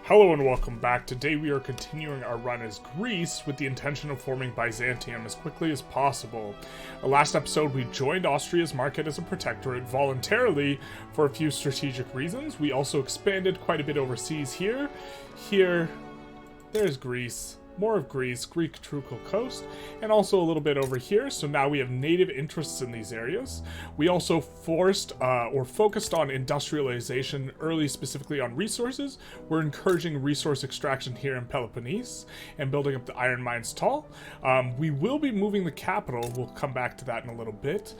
Hello and welcome back. Today we are continuing our run as Greece with the intention of forming Byzantium as quickly as possible. Last episode we joined Austria's market as a protectorate voluntarily for a few strategic reasons. We also expanded quite a bit overseas here. There's Greece. More of Greece, Greek Trucal Coast, and also a little bit over here. So now we have native interests in these areas. We also focused on industrialization early, specifically on resources. We're encouraging resource extraction here in Peloponnese and building up the iron mines tall. We will be moving the capital. We'll come back to that in a little bit.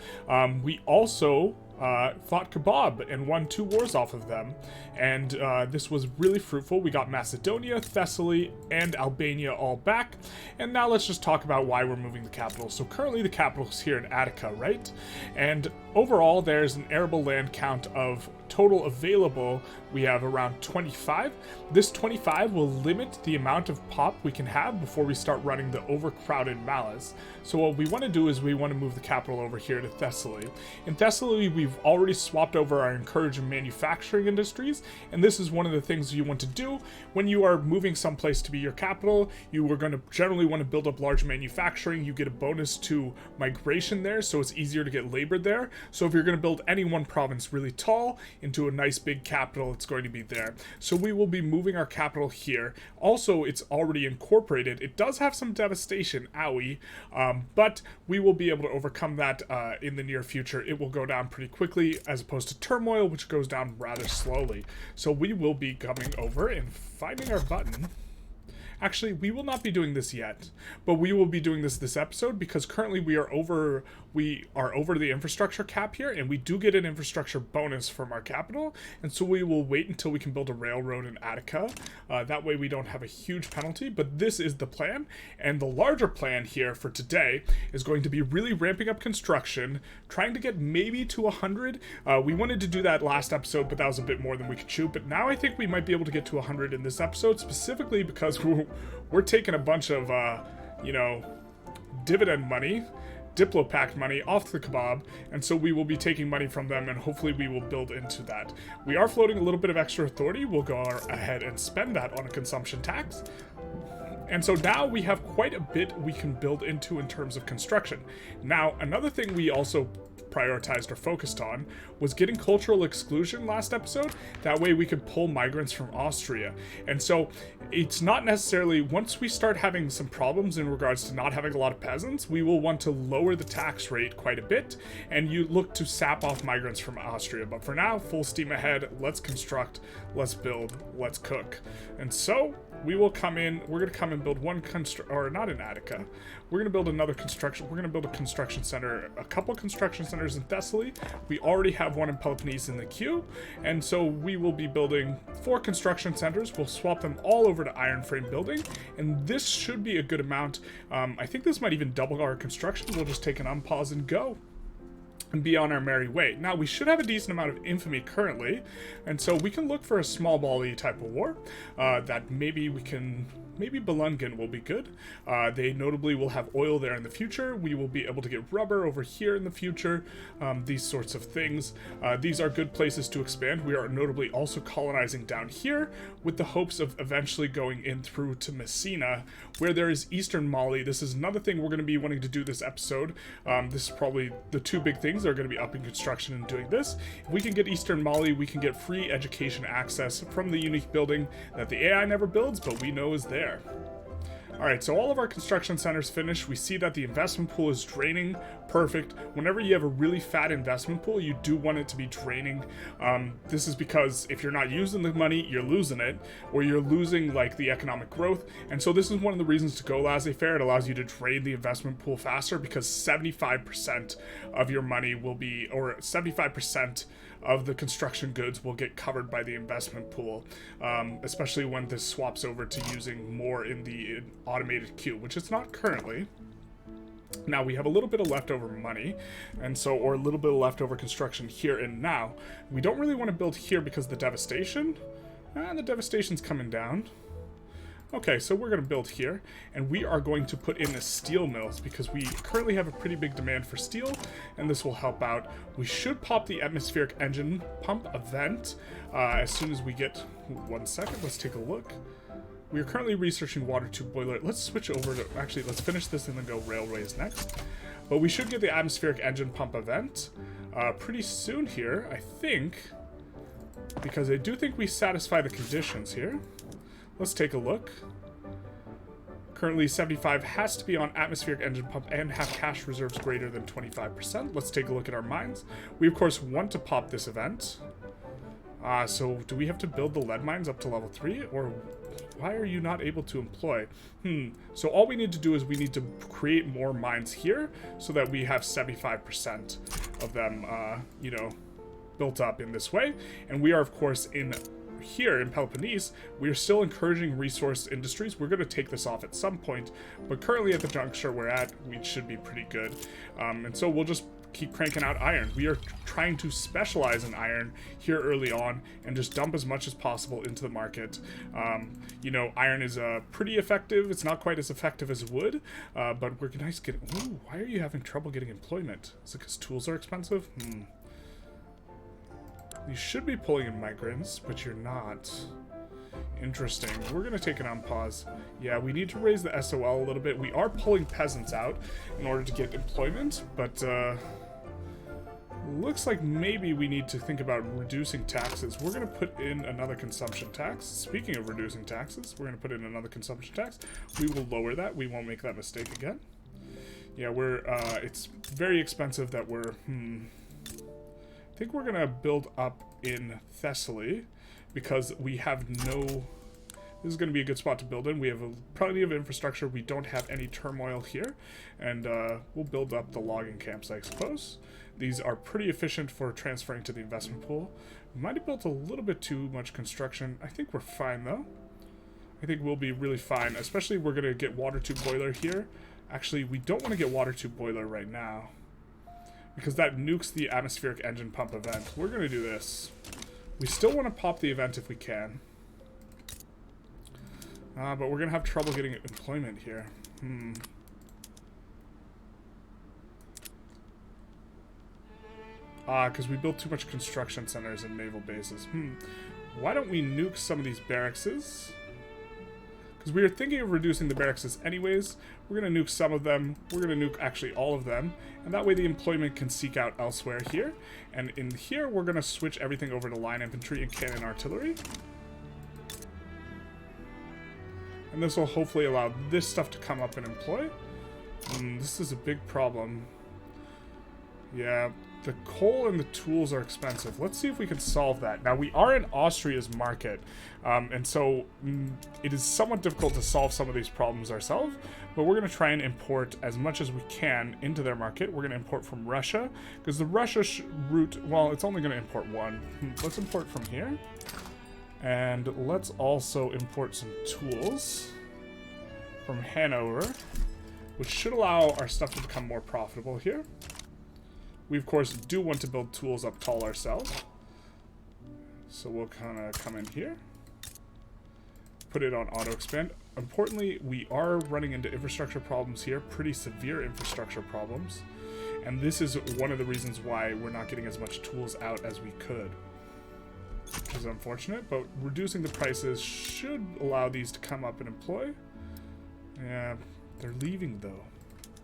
We also fought KEBAB and won 2 wars off of them, and this was really fruitful. We got Macedonia, Thessaly, and Albania all back, and now let's just talk about why we're moving the capital. So currently the capital is here in Attica, right? And overall there's an arable land count of total available, we have around 25. This 25 will limit the amount of pop we can have before we start running the overcrowded malas. So what we want to do is we want to move the capital over here to Thessaly. In Thessaly, we've already swapped over our encouraged manufacturing industries, and this is one of the things you want to do when you are moving someplace to be your capital. You are going to generally want to build up large manufacturing. You get a bonus to migration there, so it's easier to get labor there. So if you're going to build any one province really tall into a nice big capital, it's going to be there. So we will be moving our capital here. Also, it's already incorporated. It does have some devastation, owie, but we will be able to overcome that in the near future. It will go down pretty quickly as opposed to turmoil, which goes down rather slowly. So we will be coming over and finding our button. Actually, we will not be doing this yet, but we will be doing this episode because currently we are over the infrastructure cap here, and we do get an infrastructure bonus from our capital, and so we will wait until we can build a railroad in Attica. That way we don't have a huge penalty, but this is the plan, and the larger plan here for today is going to be really ramping up construction, trying to get maybe to 100. We wanted to do that last episode, but that was a bit more than we could chew, but now I think we might be able to get to 100 in this episode, specifically because we're taking a bunch of, dividend money, Diplopact money off the KEBAB, and so we will be taking money from them, and hopefully we will build into that. We are floating a little bit of extra authority. We'll go ahead and spend that on a consumption tax. And so now we have quite a bit we can build into in terms of construction. Now, another thing we also prioritized or focused on was getting cultural exclusion last episode. That way we could pull migrants from Austria. And so it's not necessarily, once we start having some problems in regards to not having a lot of peasants, we will want to lower the tax rate quite a bit, and you look to sap off migrants from Austria. But for now, full steam ahead, let's construct, let's build, let's cook. And so we will come in, we're going to come and build one not in Attica. We're going to build another construction. We're going to build a construction center, a couple construction centers in Thessaly. We already have one in Peloponnese in the queue. And so we will be building 4 construction centers. We'll swap them all over to iron frame building. And this should be a good amount. I think this might even double our construction. We'll just take an unpause and go and be on our merry way. Now, we should have a decent amount of infamy currently, and so we can look for a small bally type of war that maybe Bulungan will be good. They notably will have oil there in the future. We will be able to get rubber over here in the future, these sorts of things. These are good places to expand. We are notably also colonizing down here with the hopes of eventually going in through to Messina, where there is Eastern Mali. This is another thing we're going to be wanting to do this episode. This is probably the 2 big things that are going to be upping construction and doing this. If we can get Eastern Mali, we can get free education access from the unique building that the AI never builds, but we know is there. Alright, so all of our construction centers finished. We see that the investment pool is draining. Perfect. Whenever you have a really fat investment pool, you do want it to be draining. This is because if you're not using the money, you're losing it, or you're losing like the economic growth. And so this is one of the reasons to go Laissez Faire. It allows you to drain the investment pool faster because 75% of your money will be, or 75% of the construction goods will get covered by the investment pool, especially when this swaps over to using more in the automated queue, which it's not currently. Now we have a little bit of leftover money, and so, or a little bit of leftover construction here and now. We don't really want to build here because of the devastation. The devastation's coming down. Okay, so we're going to build here, and we are going to put in the steel mills because we currently have a pretty big demand for steel, and this will help out. We should pop the atmospheric engine pump event as soon as we get... 1 second, let's take a look. We are currently researching water tube boiler. Let's switch over to... Actually, let's finish this and then go railways next. But we should get the atmospheric engine pump event pretty soon here, I think, because I do think we satisfy the conditions here. Let's take a look. Currently 75 has to be on atmospheric engine pump and have cash reserves greater than 25%. Let's take a look at our mines. We of course want to pop this event. So do we have to build the lead mines up to level 3, or why are you not able to employ? So all we need to do is we need to create more mines here so that we have 75% of them, you know, built up in this way. And we are of course in here in Peloponnese, we are still encouraging resource industries. We're going to take this off at some point, but currently at the juncture we're at, we should be pretty good. And so we'll just keep cranking out iron. We are trying to specialize in iron here early on and just dump as much as possible into the market. You know, iron is pretty effective. It's not quite as effective as wood, but we're nice getting... Ooh, why are you having trouble getting employment? Is it because tools are expensive? You should be pulling in migrants, but you're not. Interesting. We're going to take it on pause. Yeah, we need to raise the SOL a little bit. We are pulling peasants out in order to get employment, but looks like maybe we need to think about reducing taxes. We're going to put in another consumption tax. Speaking of reducing taxes, we're going to put in another consumption tax. We will lower that. We won't make that mistake again. Yeah, we're, it's very expensive that we're, I think we're going to build up in Thessaly because we have no... This is going to be a good spot to build in. We have plenty of infrastructure. We don't have any turmoil here. And we'll build up the logging camps, I suppose. These are pretty efficient for transferring to the investment pool. We might have built a little bit too much construction. I think we're fine, though. I think we'll be really fine. Especially we're going to get water tube boiler here. Actually, we don't want to get water tube boiler right now, because that nukes the atmospheric engine pump event. We're going to do this. We still want to pop the event if we can. But we're going to have trouble getting employment here. Because we built too much construction centers and naval bases. Why don't we nuke some of these barracks? Because we were thinking of reducing the barracks anyways. We're going to nuke some of them. We're going to nuke actually all of them. And that way the employment can seek out elsewhere here. And in here, we're going to switch everything over to line infantry and cannon artillery. And this will hopefully allow this stuff to come up and employ. This is a big problem. Yeah, the coal and the tools are expensive. Let's see if we can solve that. Now, we are in Austria's market, and so it is somewhat difficult to solve some of these problems ourselves, but we're going to try and import as much as we can into their market. We're going to import from Russia, because the Russia route, well, it's only going to import one. Let's import from here, and let's also import some tools from Hanover, which should allow our stuff to become more profitable here. We, of course, do want to build tools up tall ourselves. So we'll kind of come in here. Put it on auto-expand. Importantly, we are running into infrastructure problems here. Pretty severe infrastructure problems. And this is one of the reasons why we're not getting as much tools out as we could. Which is unfortunate, but reducing the prices should allow these to come up and employ. Yeah, they're leaving, though.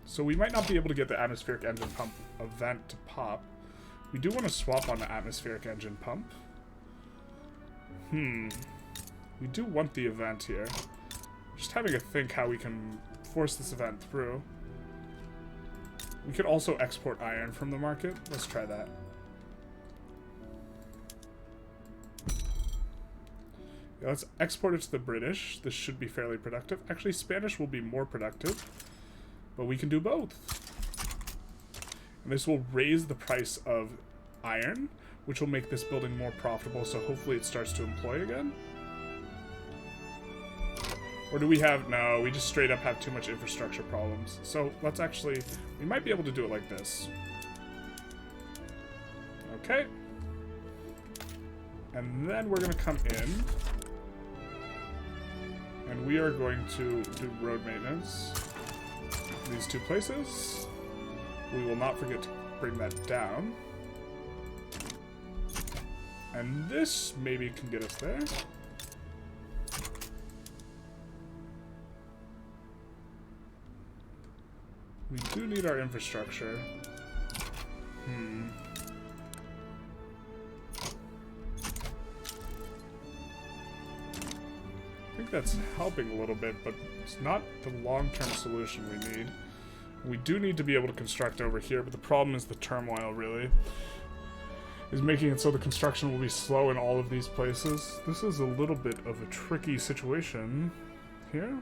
So we might not be able to get the atmospheric engine pump event to pop. We do want to swap on the atmospheric engine pump. We do want the event here. Just having a think how we can force this event through. We could also export iron from the market. Let's try that. Yeah, let's export it to the British. This should be fairly productive. Actually, Spanish will be more productive. But we can do both. And this will raise the price of iron, which will make this building more profitable, so hopefully it starts to employ again. Or do we have... No, we just straight up have too much infrastructure problems. So let's actually... We might be able to do it like this. Okay. And then we're going to come in. And we are going to do road maintenance in these two places. We will not forget to bring that down. And this maybe can get us there. We do need our infrastructure. I think that's helping a little bit, but it's not the long-term solution we need. We do need to be able to construct over here, but the problem is the turmoil, really, is making it so the construction will be slow in all of these places. This is a little bit of a tricky situation here.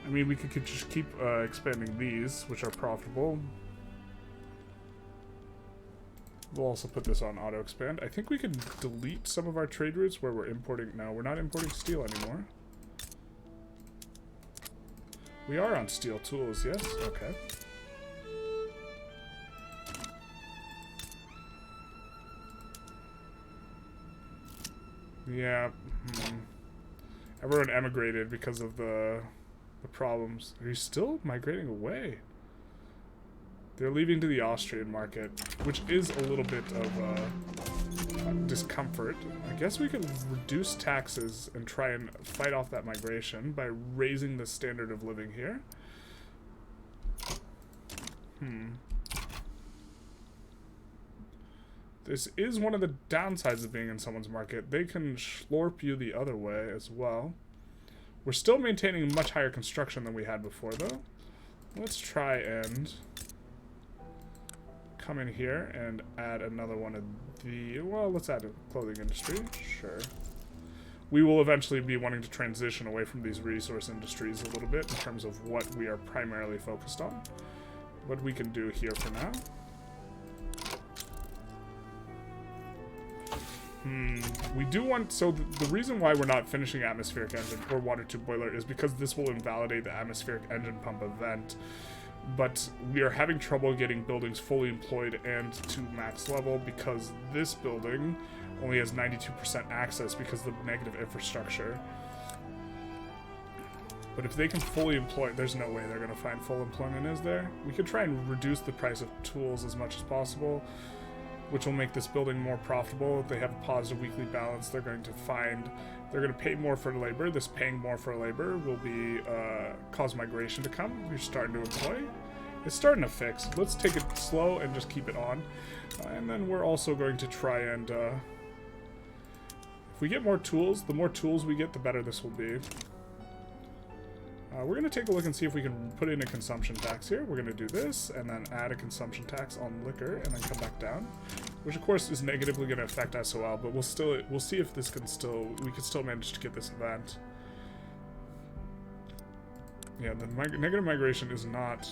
I mean, we could just keep expanding these, which are profitable. We'll also put this on auto expand. I think we can delete some of our trade routes where we're importing. No, we're not importing steel anymore. We are on steel tools, yes? Okay. Yeah. Everyone emigrated because of the problems. Are you still migrating away? They're leaving to the Austrian market, which is a little bit of discomfort. I guess we could reduce taxes and try and fight off that migration by raising the standard of living here. This is one of the downsides of being in someone's market. They can slurp you the other way as well. We're still maintaining much higher construction than we had before, though. Let's try and come in here and add another one of the... Well, let's add a clothing industry. Sure. We will eventually be wanting to transition away from these resource industries a little bit in terms of what we are primarily focused on. What we can do here for now. We do want... So the reason why we're not finishing atmospheric engine or water tube boiler is because this will invalidate the atmospheric engine pump event. But we are having trouble getting buildings fully employed and to max level because this building only has 92% access because of the negative infrastructure. But if they can fully employ... There's no way they're going to find full employment, is there? We could try and reduce the price of tools as much as possible, which will make this building more profitable. If they have a positive weekly balance, they're going to find... They're going to pay more for labor. This paying more for labor will be cause migration to come. We're starting to employ. It's starting to fix. Let's take it slow and just keep it on. And then we're also going to try and... if we get more tools, the more tools we get, the better this will be. We're going to take a look and see if we can put in a consumption tax here. We're going to do this, and then add a consumption tax on liquor, and then come back down. Which, of course, is negatively going to affect SOL, but we'll see if this can still... We can still manage to get this event. Yeah, the negative migration is not...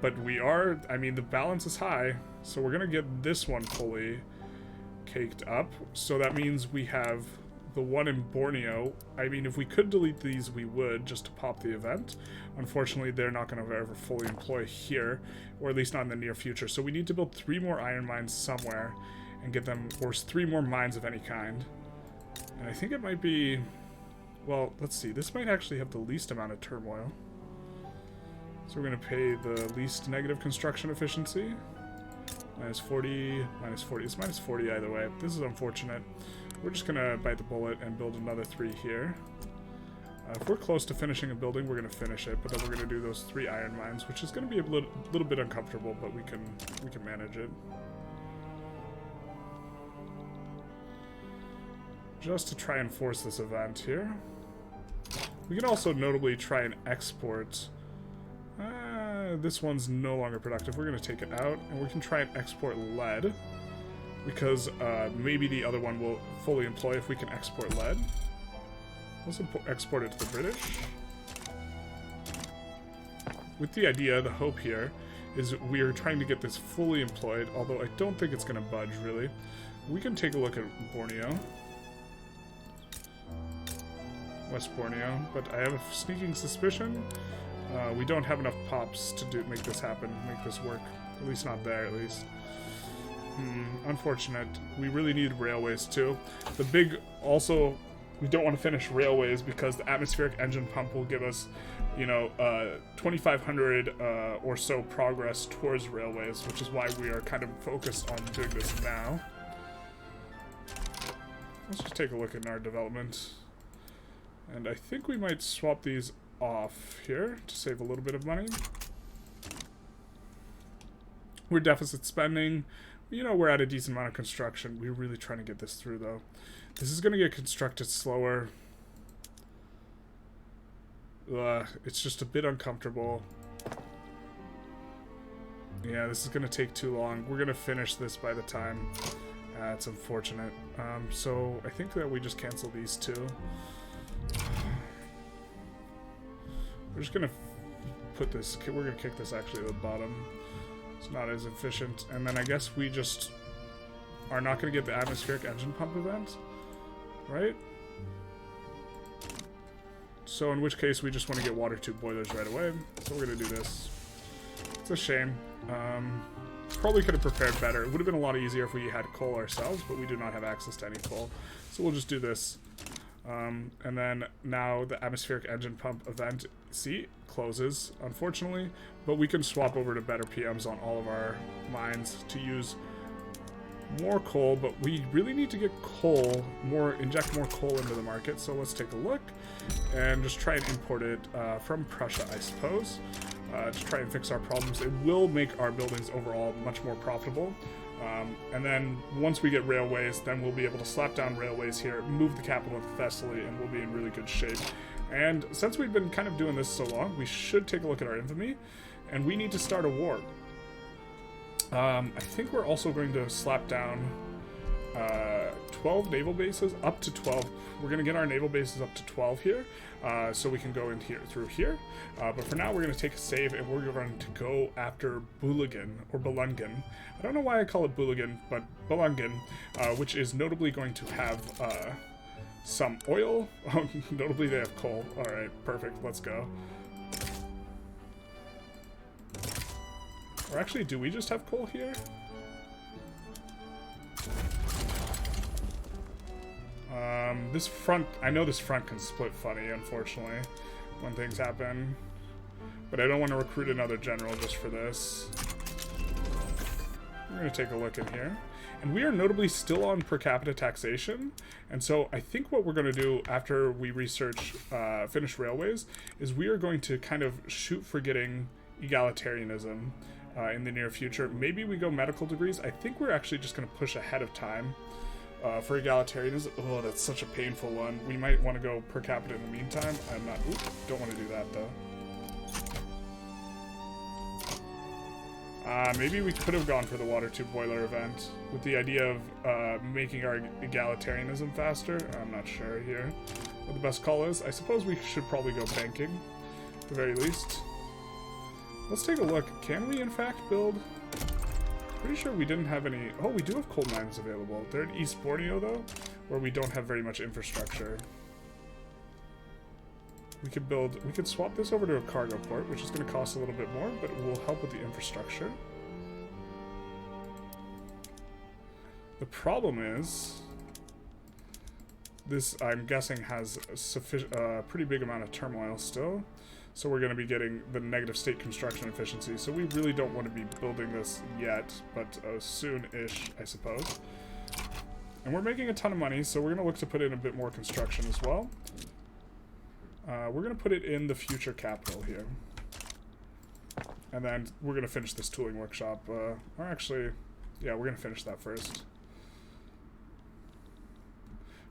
But we are... I mean, the balance is high, so we're going to get this one fully caked up. So that means we have... The one in Borneo, I mean, if we could delete these, we would, just to pop the event. Unfortunately, they're not going to ever fully employ here, or at least not in the near future. So we need to build 3 more iron mines somewhere and get them, or 3 more mines of any kind. And I think it might be, well, let's see. This might actually have the least amount of turmoil. So we're going to pay the least negative construction efficiency. Minus 40, minus 40. It's minus 40 either way. This is unfortunate. We're just going to bite the bullet and build another 3 here. If we're close to finishing a building, we're going to finish it, but then we're going to do those 3 iron mines, which is going to be a little bit uncomfortable, but we can manage it. Just to try and force this event here. We can also notably try and export... this one's no longer productive. We're going to take it out, and we can try and export lead. Because maybe the other one will fully employ if we can export lead. Let's export it to the British. With the idea, the hope here, is we are trying to get this fully employed, although I don't think it's going to budge, really. We can take a look at Borneo. West Borneo. But I have a sneaking suspicion we don't have enough pops to make this happen, make this work. At least not there, at least. Unfortunate. We really need railways too. The big, also, we don't want to finish railways because the atmospheric engine pump will give us, you know, 2,500 or so progress towards railways, which is why we are kind of focused on doing this now. Let's just take a look at our development. And I think we might swap these off here to save a little bit of money. We're deficit spending. You know, we're at a decent amount of construction. We're really trying to get this through, though. This is going to get constructed slower. It's just a bit uncomfortable. Yeah, this is going to take too long. We're going to finish this by the time. It's unfortunate. So I think that we just cancel these two. We're just going to put this... We're going to kick this actually to the bottom. It's not as efficient. And then I guess we just are not going to get the atmospheric engine pump event. Right? So in which case we just want to get water tube boilers right away. So we're going to do this. It's a shame. Probably could have prepared better. It would have been a lot easier if we had coal ourselves, but we do not have access to any coal. So we'll just do this. And then now the atmospheric engine pump event, see, closes, unfortunately. But we can swap over to better PMs on all of our mines to use more coal, but we really need to get coal, inject more coal into the market. So let's take a look and just try and import it from Prussia, I suppose. To try and fix our problems. It will make our buildings overall much more profitable. And then once we get railways, then we'll be able to slap down railways here, move the capital to Thessaly, and we'll be in really good shape. And since we've been kind of doing this so long, we should take a look at our infamy, and we need to start a war. I think we're also going to slap down 12 naval bases, up to 12. We're going to get our naval bases up to 12 here, so we can go in here through here. But for now, we're going to take a save, and we're going to go after Bulungan, or Bulungan. I don't know why I call it Bulungan, but Bulungan, which is notably going to have some oil. Oh, notably, they have coal. All right, perfect. Let's go. Or actually, do we just have coal here? This front, I know this front can split funny, unfortunately, when things happen. But I don't want to recruit another general just for this. We're going to take a look in here. And we are notably still on per capita taxation. And so I think what we're going to do after we research, finish railways, is we are going to kind of shoot for getting egalitarianism in the near future. Maybe we go medical degrees. I think we're actually just going to push ahead of time. For egalitarianism, oh, that's such a painful one. We might want to go per capita in the meantime. I'm not, don't want to do that though. Maybe we could have gone for the water tube boiler event with the idea of making our egalitarianism faster. I'm not sure here what the best call is. I suppose we should probably go banking, at the very least. Let's take a look. Can we in fact build... Pretty sure we didn't have any... Oh, we do have coal mines available. They're in East Borneo, though, where we don't have very much infrastructure. We could swap this over to a cargo port, which is going to cost a little bit more, but it will help with the infrastructure. The problem is... This, I'm guessing, has a pretty big amount of turmoil still. So we're going to be getting the negative state construction efficiency. So we really don't want to be building this yet, but soon-ish, I suppose. And we're making a ton of money, so we're going to look to put in a bit more construction as well. We're going to put it in the future capital here. And then we're going to finish this tooling workshop. Or actually, yeah, we're going to finish that first.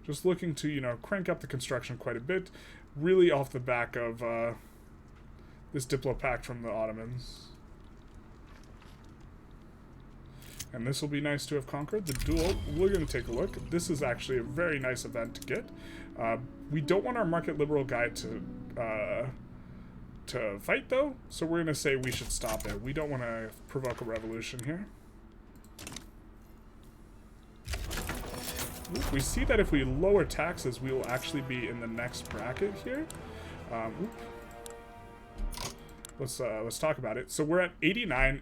Just looking to, you know, crank up the construction quite a bit. Really off the back of... this Diplo Pact from the Ottomans. And this will be nice to have conquered. The duel, we're going to take a look. This is actually a very nice event to get. We don't want our market liberal guy to fight, though. So we're going to say we should stop it. We don't want to provoke a revolution here. We see that if we lower taxes, we will actually be in the next bracket here. Let's talk about it. So we're at 89.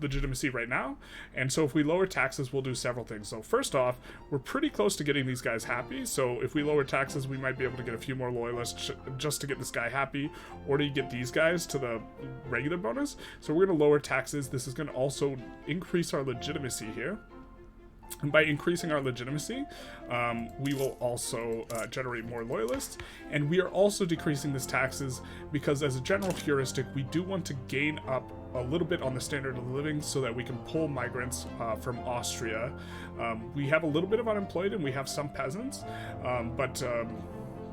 legitimacy right now, and so if we lower taxes, we'll do several things. So first off, we're pretty close to getting these guys happy, so if we lower taxes, we might be able to get a few more loyalists just to get this guy happy, or to get these guys to the regular bonus. So we're going to lower taxes. This is going to also increase our legitimacy here. And by increasing our legitimacy, we will also generate more loyalists. And we are also decreasing these taxes because, as a general heuristic, we do want to gain up a little bit on the standard of living so that we can pull migrants from Austria. We have a little bit of unemployed and we have some peasants, but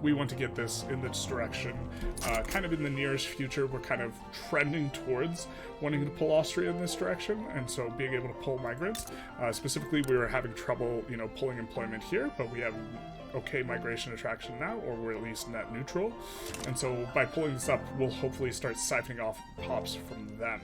we want to get this in this direction. Kind of in the nearest future, we're kind of trending towards wanting to pull Austria in this direction, and so being able to pull migrants. Specifically, we were having trouble, you know, pulling employment here, but we have okay migration attraction now, or we're at least net neutral. And so by pulling this up, we'll hopefully start siphoning off pops from them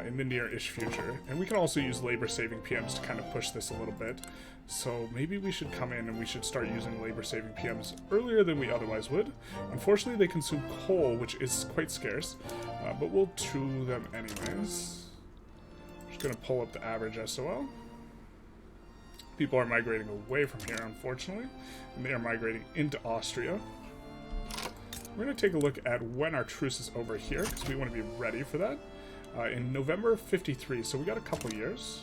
in the near-ish future. And we can also use labor-saving PMs to kind of push this a little bit. So maybe we should come in and we should start using labor-saving PMs earlier than we otherwise would. Unfortunately, they consume coal, which is quite scarce, but we'll chew them anyways. Just gonna pull up the average SOL. People are migrating away from here, unfortunately, and they are migrating into Austria. We're gonna take a look at when our truce is over here, because we want to be ready for that. In November 53, so we got a couple years.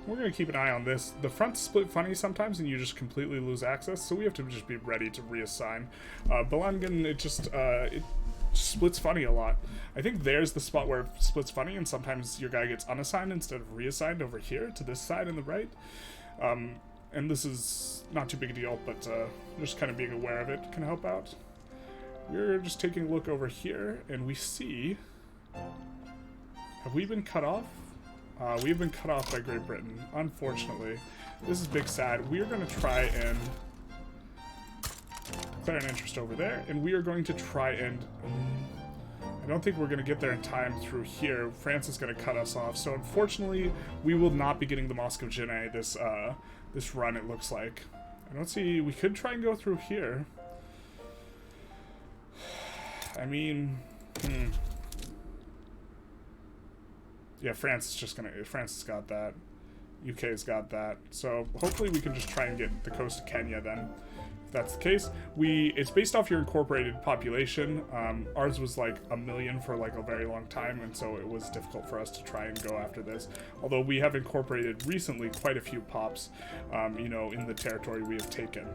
We're going to keep an eye on this. The fronts split funny sometimes and you just completely lose access, so we have to just be ready to reassign. Bulungan, it splits funny a lot. I think there's the spot where it splits funny and sometimes your guy gets unassigned instead of reassigned over here to this side on the right. And this is not too big a deal, but just kind of being aware of it can help out. We're just taking a look over here and we see... Have we been cut off? We've been cut off by Great Britain, unfortunately. This is big sad. We are going to try and declare an interest over there, and we are going to try and... I don't think we're going to get there in time through here. France is going to cut us off, so unfortunately, we will not be getting the Mosque of Djenne this run, it looks like. I don't see... We could try and go through here. I mean... Yeah, France has got that. UK's got that. So hopefully we can just try and get the coast of Kenya then. If that's the case. It's based off your incorporated population. Ours was like 1 million for like a very long time, and so it was difficult for us to try and go after this. Although we have incorporated recently quite a few pops, you know, in the territory we have taken.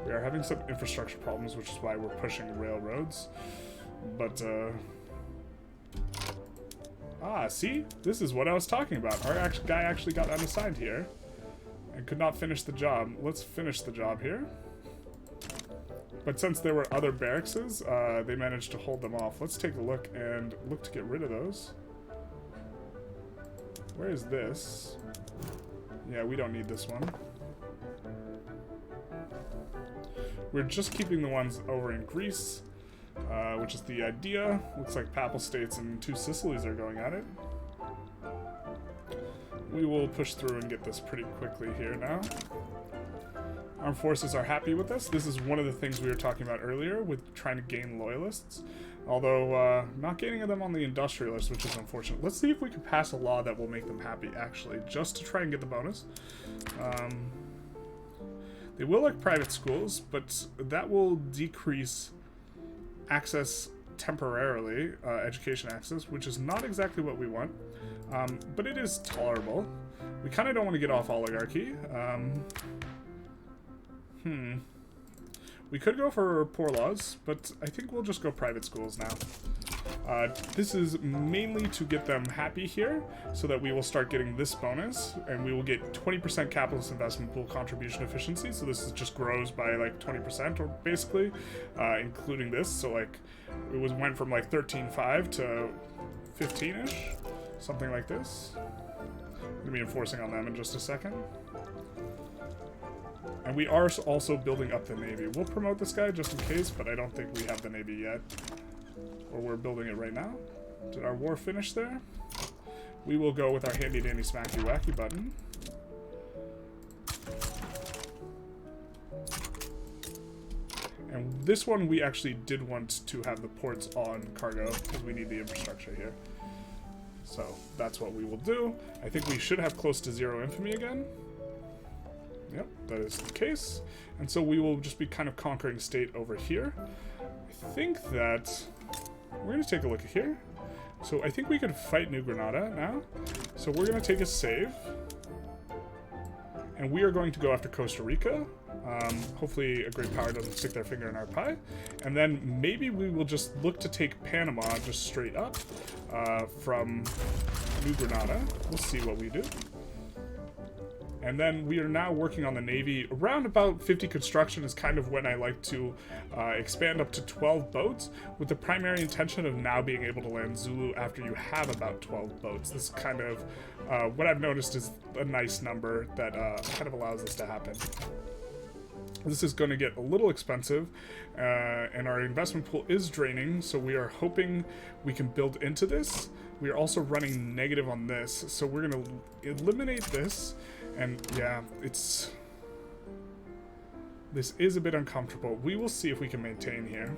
We are having some infrastructure problems, which is why we're pushing railroads. But, see? This is what I was talking about. Our guy actually got unassigned here and could not finish the job. Let's finish the job here. But since there were other barracks, they managed to hold them off. Let's take a look and look to get rid of those. Where is this? Yeah, we don't need this one. We're just keeping the ones over in Greece. Which is the idea. Looks like Papal States and 2 Sicilies are going at it. We will push through and get this pretty quickly here now. Armed forces are happy with this. This is one of the things we were talking about earlier with trying to gain loyalists. Although, not gaining them on the Industrialists, which is unfortunate. Let's see if we can pass a law that will make them happy, actually, just to try and get the bonus. They will like private schools, but that will decrease access temporarily, education access, which is not exactly what we want, but it is tolerable. We kind of don't want to get off oligarchy. We could go for poor laws, but I think we'll just go private schools now. This is mainly to get them happy here, so that we will start getting this bonus, and we will get 20% capitalist investment pool contribution efficiency, so this just grows by like 20%, or basically, including this, so like, it went from like 13.5 to 15-ish, something like this. I'm going to be enforcing on them in just a second. And we are also building up the Navy. We'll promote this guy just in case, but I don't think we have the Navy yet. Or we're building it right now. Did our war finish there? We will go with our handy dandy smacky wacky button. And this one we actually did want to have the ports on cargo because we need the infrastructure here. So that's what we will do. I think we should have close to 0 infamy again. Yep, that is the case. And so we will just be kind of conquering state over here. I think that we're going to take a look at here. So I think we could fight New Granada now. So we're going to take a save. And we are going to go after Costa Rica. Hopefully a great power doesn't stick their finger in our pie. And then maybe we will just look to take Panama just straight up from New Granada. We'll see what we do. And then we are now working on the Navy. Around about 50 construction is kind of when I like to expand up to 12 boats, with the primary intention of now being able to land Zulu after you have about 12 boats. This is kind of what I've noticed is a nice number that kind of allows this to happen. This is going to get a little expensive, and our investment pool is draining, so we are hoping we can build into this. We are also running negative on this, so we're going to eliminate this. And yeah, this is a bit uncomfortable. We will see if we can maintain here.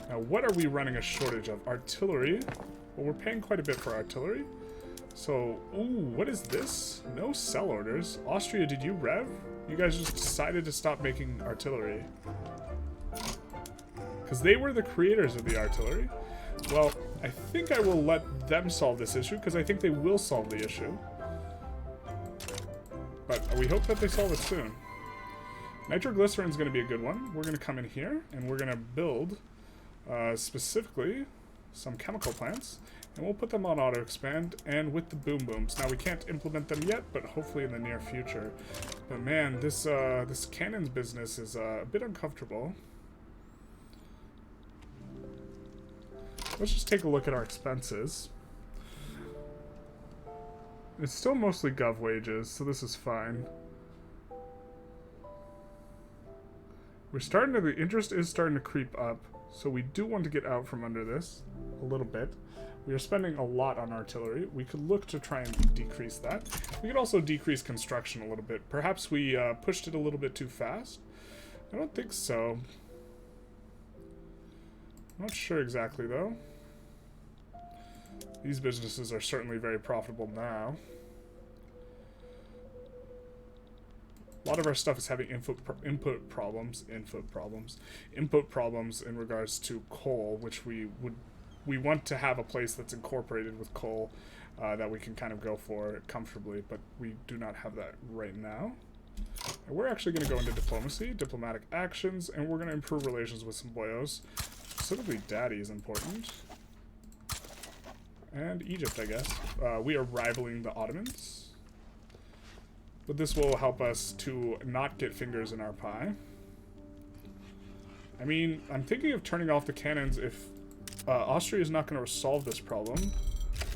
Now, what are we running a shortage of? Artillery. Well, we're paying quite a bit for artillery. So, ooh, what is this? No sell orders. Austria, did you rev? You guys just decided to stop making artillery. Because they were the creators of the artillery. Well, I think I will let them solve this issue, because I think they will solve the issue. But we hope that they solve it soon. Nitroglycerin is going to be a good one. We're going to come in here, and we're going to build, specifically, some chemical plants. And we'll put them on auto-expand, and with the boom booms. Now, we can't implement them yet, but hopefully in the near future. But man, this cannons business is a bit uncomfortable. Let's just take a look at our expenses. It's still mostly gov wages, so this is fine. The interest is starting to creep up, so we do want to get out from under this a little bit. We are spending a lot on artillery. We could look to try and decrease that. We could also decrease construction a little bit. Perhaps we pushed it a little bit too fast. I don't think so. I'm not sure exactly, though. These businesses are certainly very profitable now. A lot of our stuff is having input problems in regards to coal, which we want to have a place that's incorporated with coal that we can kind of go for comfortably, but we do not have that right now. And we're actually going to go into diplomacy, diplomatic actions, and we're going to improve relations with some boyos. Specifically, Daddy is important. And Egypt, I guess. We are rivaling the Ottomans. But this will help us to not get fingers in our pie. I mean, I'm thinking of turning off the cannons if Austria is not going to solve this problem.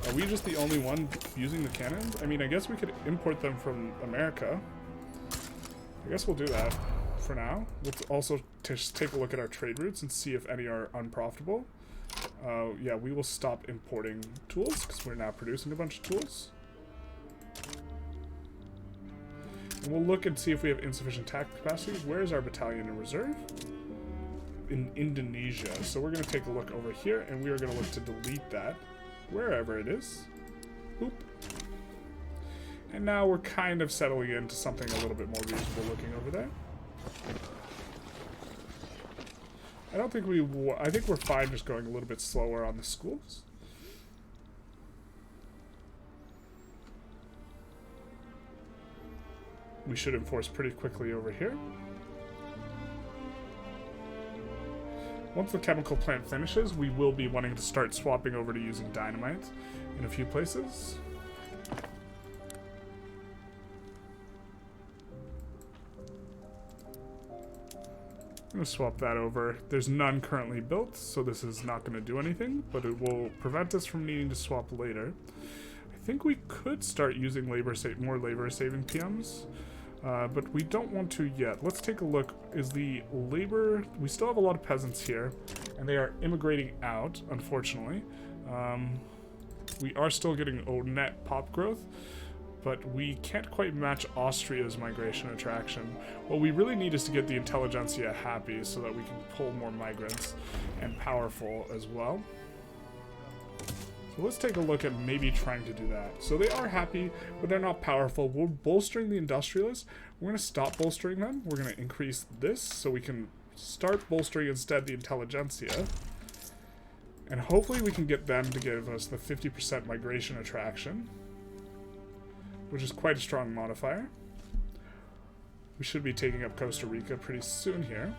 Are we just the only one using the cannons? I mean, I guess we could import them from America. I guess we'll do that for now. We'll also just take a look at our trade routes and see if any are unprofitable. Yeah, we will stop importing tools because we're now producing a bunch of tools. And we'll look and see if we have insufficient tax capacity. Where is our battalion in reserve? In Indonesia. So we're going to take a look over here, and we are going to look to delete that wherever it is. Boop. And now we're kind of settling into something a little bit more reasonable looking over there. I think we're fine just going a little bit slower on the schools. We should enforce pretty quickly over here. Once the chemical plant finishes, we will be wanting to start swapping over to using dynamite in a few places. I'm going to swap that over. There's none currently built, so this is not going to do anything, but it will prevent us from needing to swap later. I think we could start using more labor-saving PMs, but we don't want to yet. Let's take a look. Is the labor... We still have a lot of peasants here, and they are immigrating out, unfortunately. We are still getting net pop growth. but we can't quite match Austria's migration attraction. What we really need is to get the Intelligentsia happy so that we can pull more migrants and powerful as well. So let's take a look at maybe trying to do that. So they are happy, but they're not powerful. We're bolstering the Industrialists. We're going to stop bolstering them. We're going to increase this so we can start bolstering instead the Intelligentsia. And hopefully we can get them to give us the 50% migration attraction, which is quite a strong modifier. We should be taking up Costa Rica pretty soon here.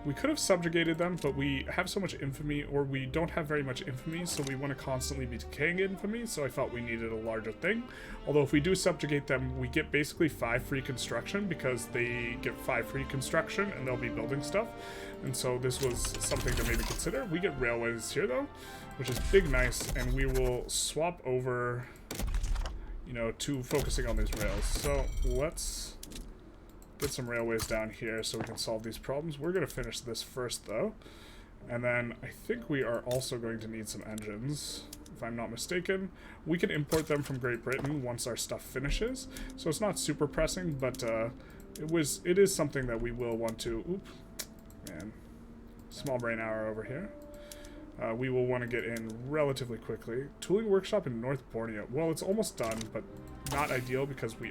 We could have subjugated them, but we have so much infamy, or we don't have very much infamy, so we want to constantly be decaying infamy, so I felt we needed a larger thing. Although if we do subjugate them, we get basically 5 free construction, because they get 5 free construction, and they'll be building stuff. And so this was something to maybe consider. We get railways here, though, which is big nice, and we will swap over, you know, to focusing on these rails. So let's get some railways down here so we can solve these problems. We're going to finish this first, though. And then I think we are also going to need some engines, if I'm not mistaken. We can import them from Great Britain once our stuff finishes. So it's not super pressing, but it is something that we will want to... Oop, man. Small brain hour over here. We will want to get in relatively quickly. Tooling workshop in North Borneo. Well, it's almost done, but not ideal because we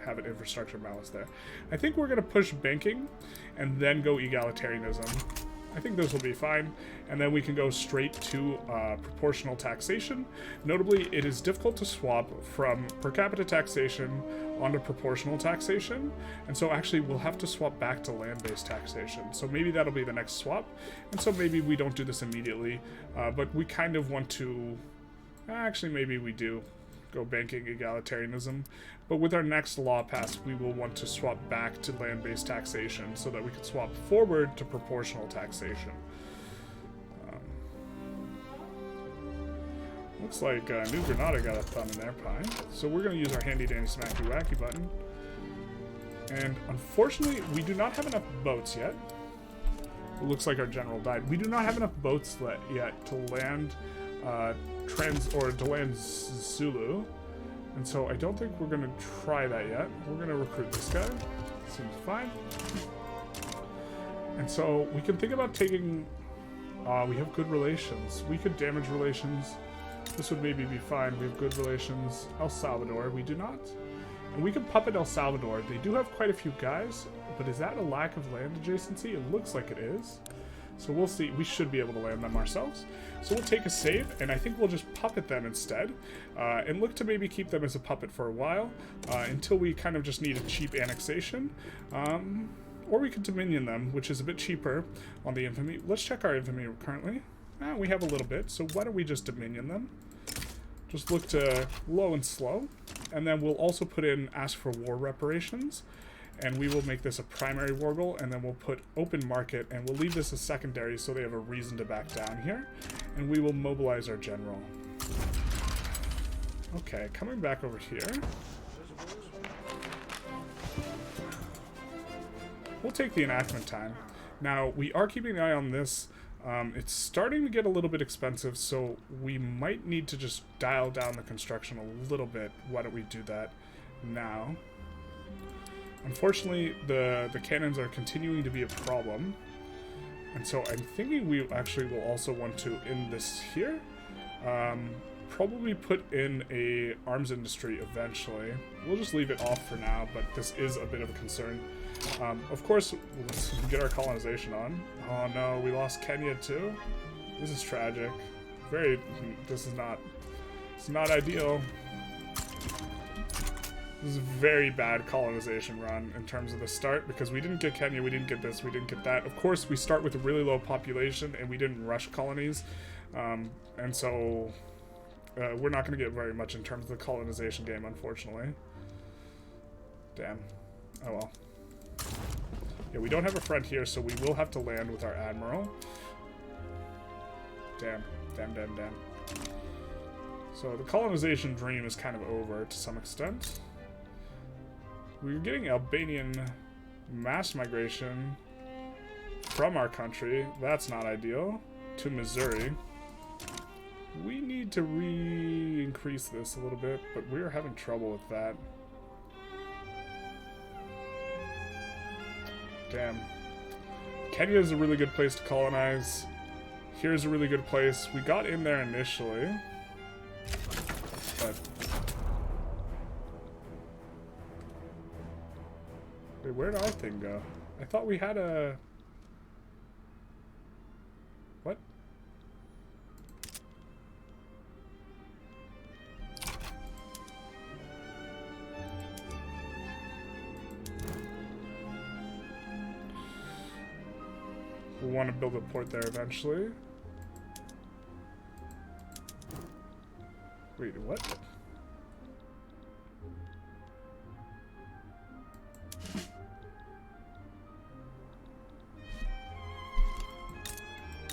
have an infrastructure balance there. I think we're going to push banking and then go egalitarianism. I think this will be fine, and then we can go straight to proportional taxation. Notably, it is difficult to swap from per capita taxation onto proportional taxation, and so actually we'll have to swap back to land-based taxation. So maybe that'll be the next swap, and so maybe we don't do this immediately, but we kind of want to... Actually, maybe we do go banking egalitarianism, but with our next law passed, we will want to swap back to land-based taxation so that we can swap forward to proportional taxation. Looks like New Granada got a thumb in their pie, so we're going to use our handy-dandy smacky-wacky button. And unfortunately, we do not have enough boats yet. It looks like our general died. We do not have enough boats yet to land Zulu, and so I don't think we're going to try that yet. We're going to recruit this guy. Seems fine. And so we can think about taking... we have good relations. We could damage relations. This would maybe be fine. We have good relations. El Salvador, we do not. And we can puppet El Salvador. They do have quite a few guys, but is that a lack of land adjacency? It looks like it is. So we'll see. We should be able to land them ourselves. So we'll take a save, and I think we'll just puppet them instead, and look to maybe keep them as a puppet for a while, until we kind of just need a cheap annexation. Or we could dominion them, which is a bit cheaper on the infamy. Let's check our infamy currently. We have a little bit, so why don't we just dominion them? Just look to low and slow, and then we'll also put in ask for war reparations. And we will make this a primary war goal, and then we'll put open market, and we'll leave this as secondary so they have a reason to back down here. And we will mobilize our general. Okay, coming back over here. We'll take the enactment time. Now, we are keeping an eye on this. It's starting to get a little bit expensive, so we might need to just dial down the construction a little bit. Why don't we do that now? Unfortunately, the cannons are continuing to be a problem, and so I'm thinking we actually will also want to end this here. Probably put in a arms industry eventually. We'll just leave it off for now, but this is a bit of a concern. Of course, let's get our colonization on. Oh no, we lost Kenya too? This is tragic. This is not ideal. This is a very bad colonization run in terms of the start, because we didn't get Kenya, we didn't get this, we didn't get that. Of course, we start with a really low population, and we didn't rush colonies, and so we're not going to get very much in terms of the colonization game, unfortunately. Damn. Oh well. Yeah, we don't have a front here, so we will have to land with our admiral. Damn. So the colonization dream is kind of over to some extent. We're getting Albanian mass migration from our country. That's not ideal. To Missouri. We need to increase this a little bit, but we're having trouble with that. Damn. Kenya is a really good place to colonize. Here's a really good place. We got in there initially, but... Wait, where did our thing go? I thought we had a... What? We'll want to build a port there eventually. Wait, what?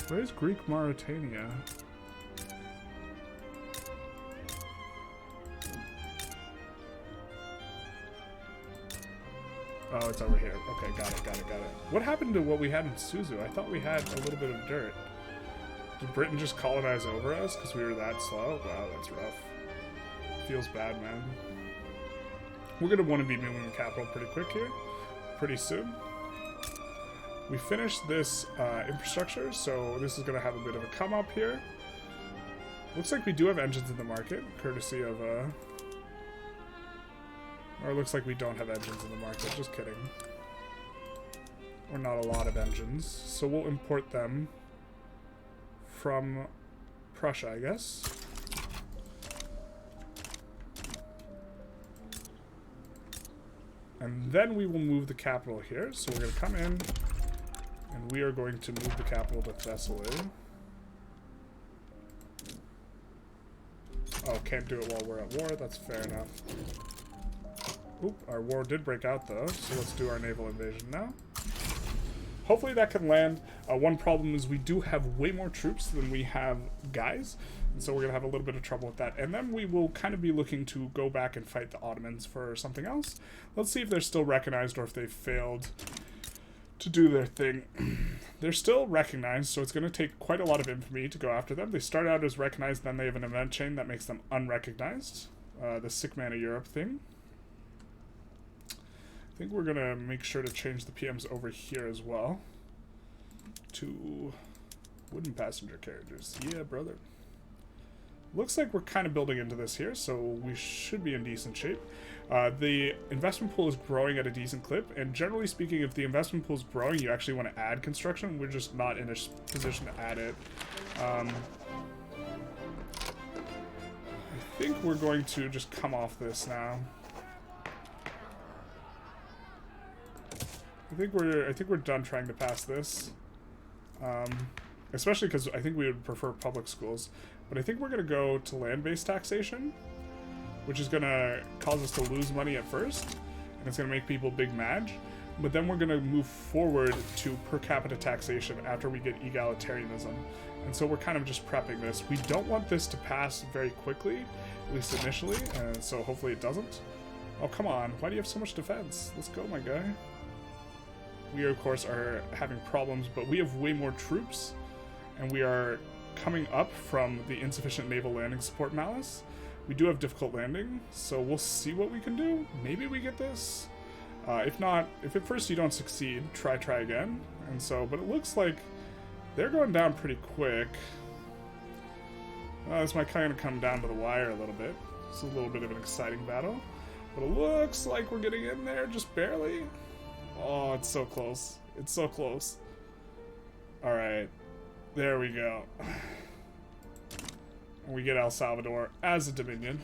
Where's Greek Mauritania? Oh, it's over here. Okay, got it. What happened to what we had in Suzu? I thought we had a little bit of dirt. Did Britain just colonize over us because we were that slow? Wow, that's rough. Feels bad, man. We're going to want to be moving the capital pretty quick here. Pretty soon. We finished this infrastructure, so this is going to have a bit of a come up here. Looks like we do have engines in the market, courtesy of... Or it looks like we don't have engines in the market, just kidding. Or not a lot of engines. So we'll import them from Prussia, I guess. And then we will move the capital here. So we're going to come in, and we are going to move the capital to Thessaly. Oh, can't do it while we're at war. That's fair enough. Oop, our war did break out though, so let's do our naval invasion now. Hopefully that can land. One problem is we do have way more troops than we have guys, and so we're going to have a little bit of trouble with that. And then we will kind of be looking to go back and fight the Ottomans for something else. Let's see if they're still recognized or if they've failed to do their thing. They're still recognized, so it's going to take quite a lot of infamy to go after them. They start out as recognized, then they have an event chain that makes them unrecognized. The sick man of Europe thing. I think we're going to make sure to change the PMs over here as well to wooden passenger carriages. Yeah, brother. Looks like we're kind of building into this here, so we should be in decent shape. The investment pool is growing at a decent clip, and generally speaking, if the investment pool is growing, you actually want to add construction. We're just not in a position to add it. I think we're going to just come off this now. I think we're done trying to pass this, especially because I think we would prefer public schools. But I think we're going to go to land-based taxation, which is going to cause us to lose money at first, and it's going to make people big mad. But then we're going to move forward to per capita taxation after we get egalitarianism. And so we're kind of just prepping this. We don't want this to pass very quickly, at least initially, and so hopefully it doesn't. Oh, come on. Why do you have so much defense? Let's go, my guy. We, of course, are having problems, but we have way more troops, and we are coming up from the insufficient naval landing support malice. We do have difficult landing, so we'll see what we can do. Maybe we get this. If not, if at first you don't succeed, try again. And so, but it looks like they're going down pretty quick. This might kind of come down to the wire a little bit. It's a little bit of an exciting battle, but it looks like we're getting in there just barely. Oh, it's so close. It's so close. Alright. There we go. We get El Salvador as a dominion.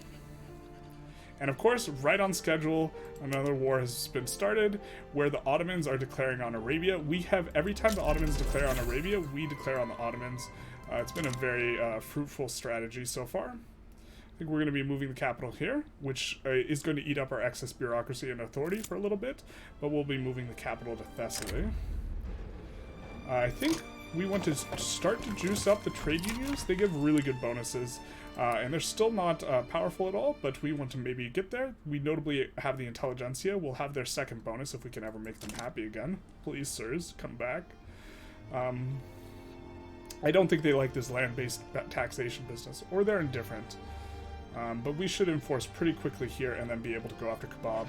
And of course, right on schedule, another war has been started where the Ottomans are declaring on Arabia. We have, every time the Ottomans declare on Arabia, we declare on the Ottomans. It's been a very fruitful strategy so far. I think we're going to be moving the capital here, which is going to eat up our excess bureaucracy and authority for a little bit, but we'll be moving the capital to Thessaly. I think we want to start to juice up the trade unions. They give really good bonuses, and they're still not powerful at all, but we want to maybe get there. We notably have the Intelligentsia. We'll have their second bonus if we can ever make them happy again. Please, sirs, come back. I don't think they like this land-based taxation business, or they're indifferent. But we should enforce pretty quickly here and then be able to go after Kebab.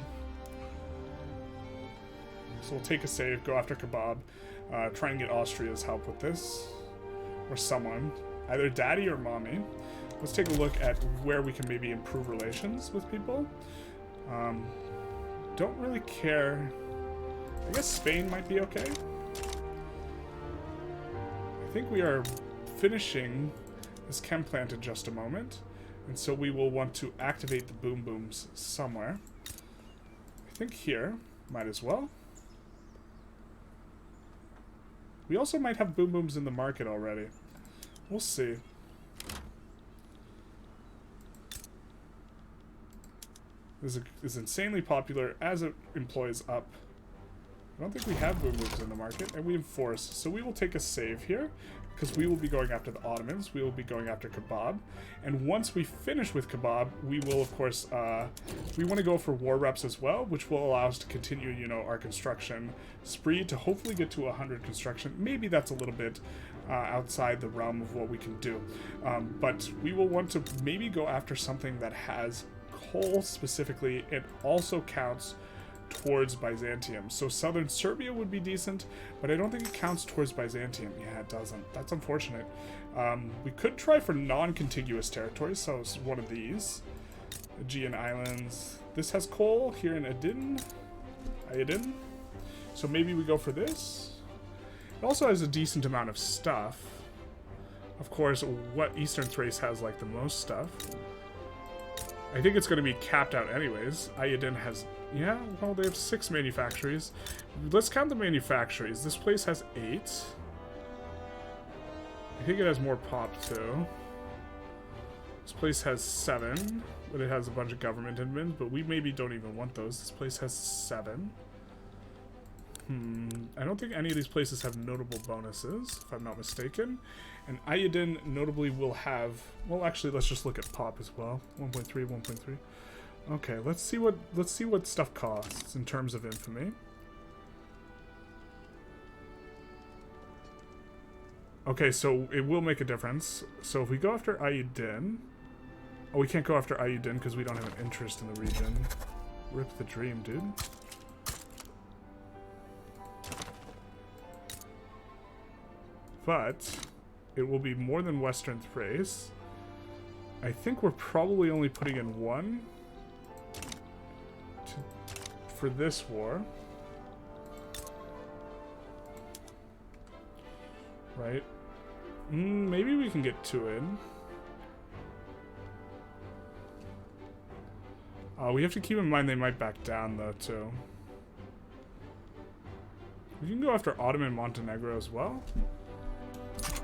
So we'll take a save, go after Kebab, try and get Austria's help with this. Or someone. Either daddy or mommy. Let's take a look at where we can maybe improve relations with people. Don't really care. I guess Spain might be okay. I think we are finishing this chem plant in just a moment. And so we will want to activate the boom booms somewhere. I think here. Might as well. We also might have boom booms in the market already. We'll see. This is insanely popular as it employs up. I don't think we have boom booms in the market, and we enforce. So we will take a save here, because we will be going after the Ottomans. We will be going after Kebab. And once we finish with Kebab, we will, of course, we want to go for war reps as well, which will allow us to continue, you know, our construction spree to hopefully get to 100 construction. Maybe that's a little bit outside the realm of what we can do. But we will want to maybe go after something that has coal specifically. It also counts towards Byzantium. So southern Serbia would be decent, but I don't think it counts towards Byzantium. Yeah, it doesn't. That's unfortunate. We could try for non-contiguous territories, so it's one of these. Aegean Islands. This has coal here in Ayadin. So maybe we go for this. It also has a decent amount of stuff. Of course, what Eastern Thrace has like the most stuff. I think it's going to be capped out anyways. Ayadin has... Yeah, well, they have 6 manufactories. Let's count the manufactories. This place has 8. I think it has more pop, too. This place has 7, but it has a bunch of government admins, but we maybe don't even want those. This place has 7. I don't think any of these places have notable bonuses, if I'm not mistaken. And Ayadin notably will have... Well, actually, let's just look at pop as well. 1.3, 1.3. Okay, let's see what stuff costs in terms of infamy. Okay, so it will make a difference. So if we go after Ayadin... Oh, we can't go after Ayadin because we don't have an interest in the region. Rip the dream, dude. But it will be more than Western Thrace. I think we're probably only putting in 1 for this war. Right? Maybe we can get 2 in. We have to keep in mind they might back down, though, too. We can go after Ottoman Montenegro as well.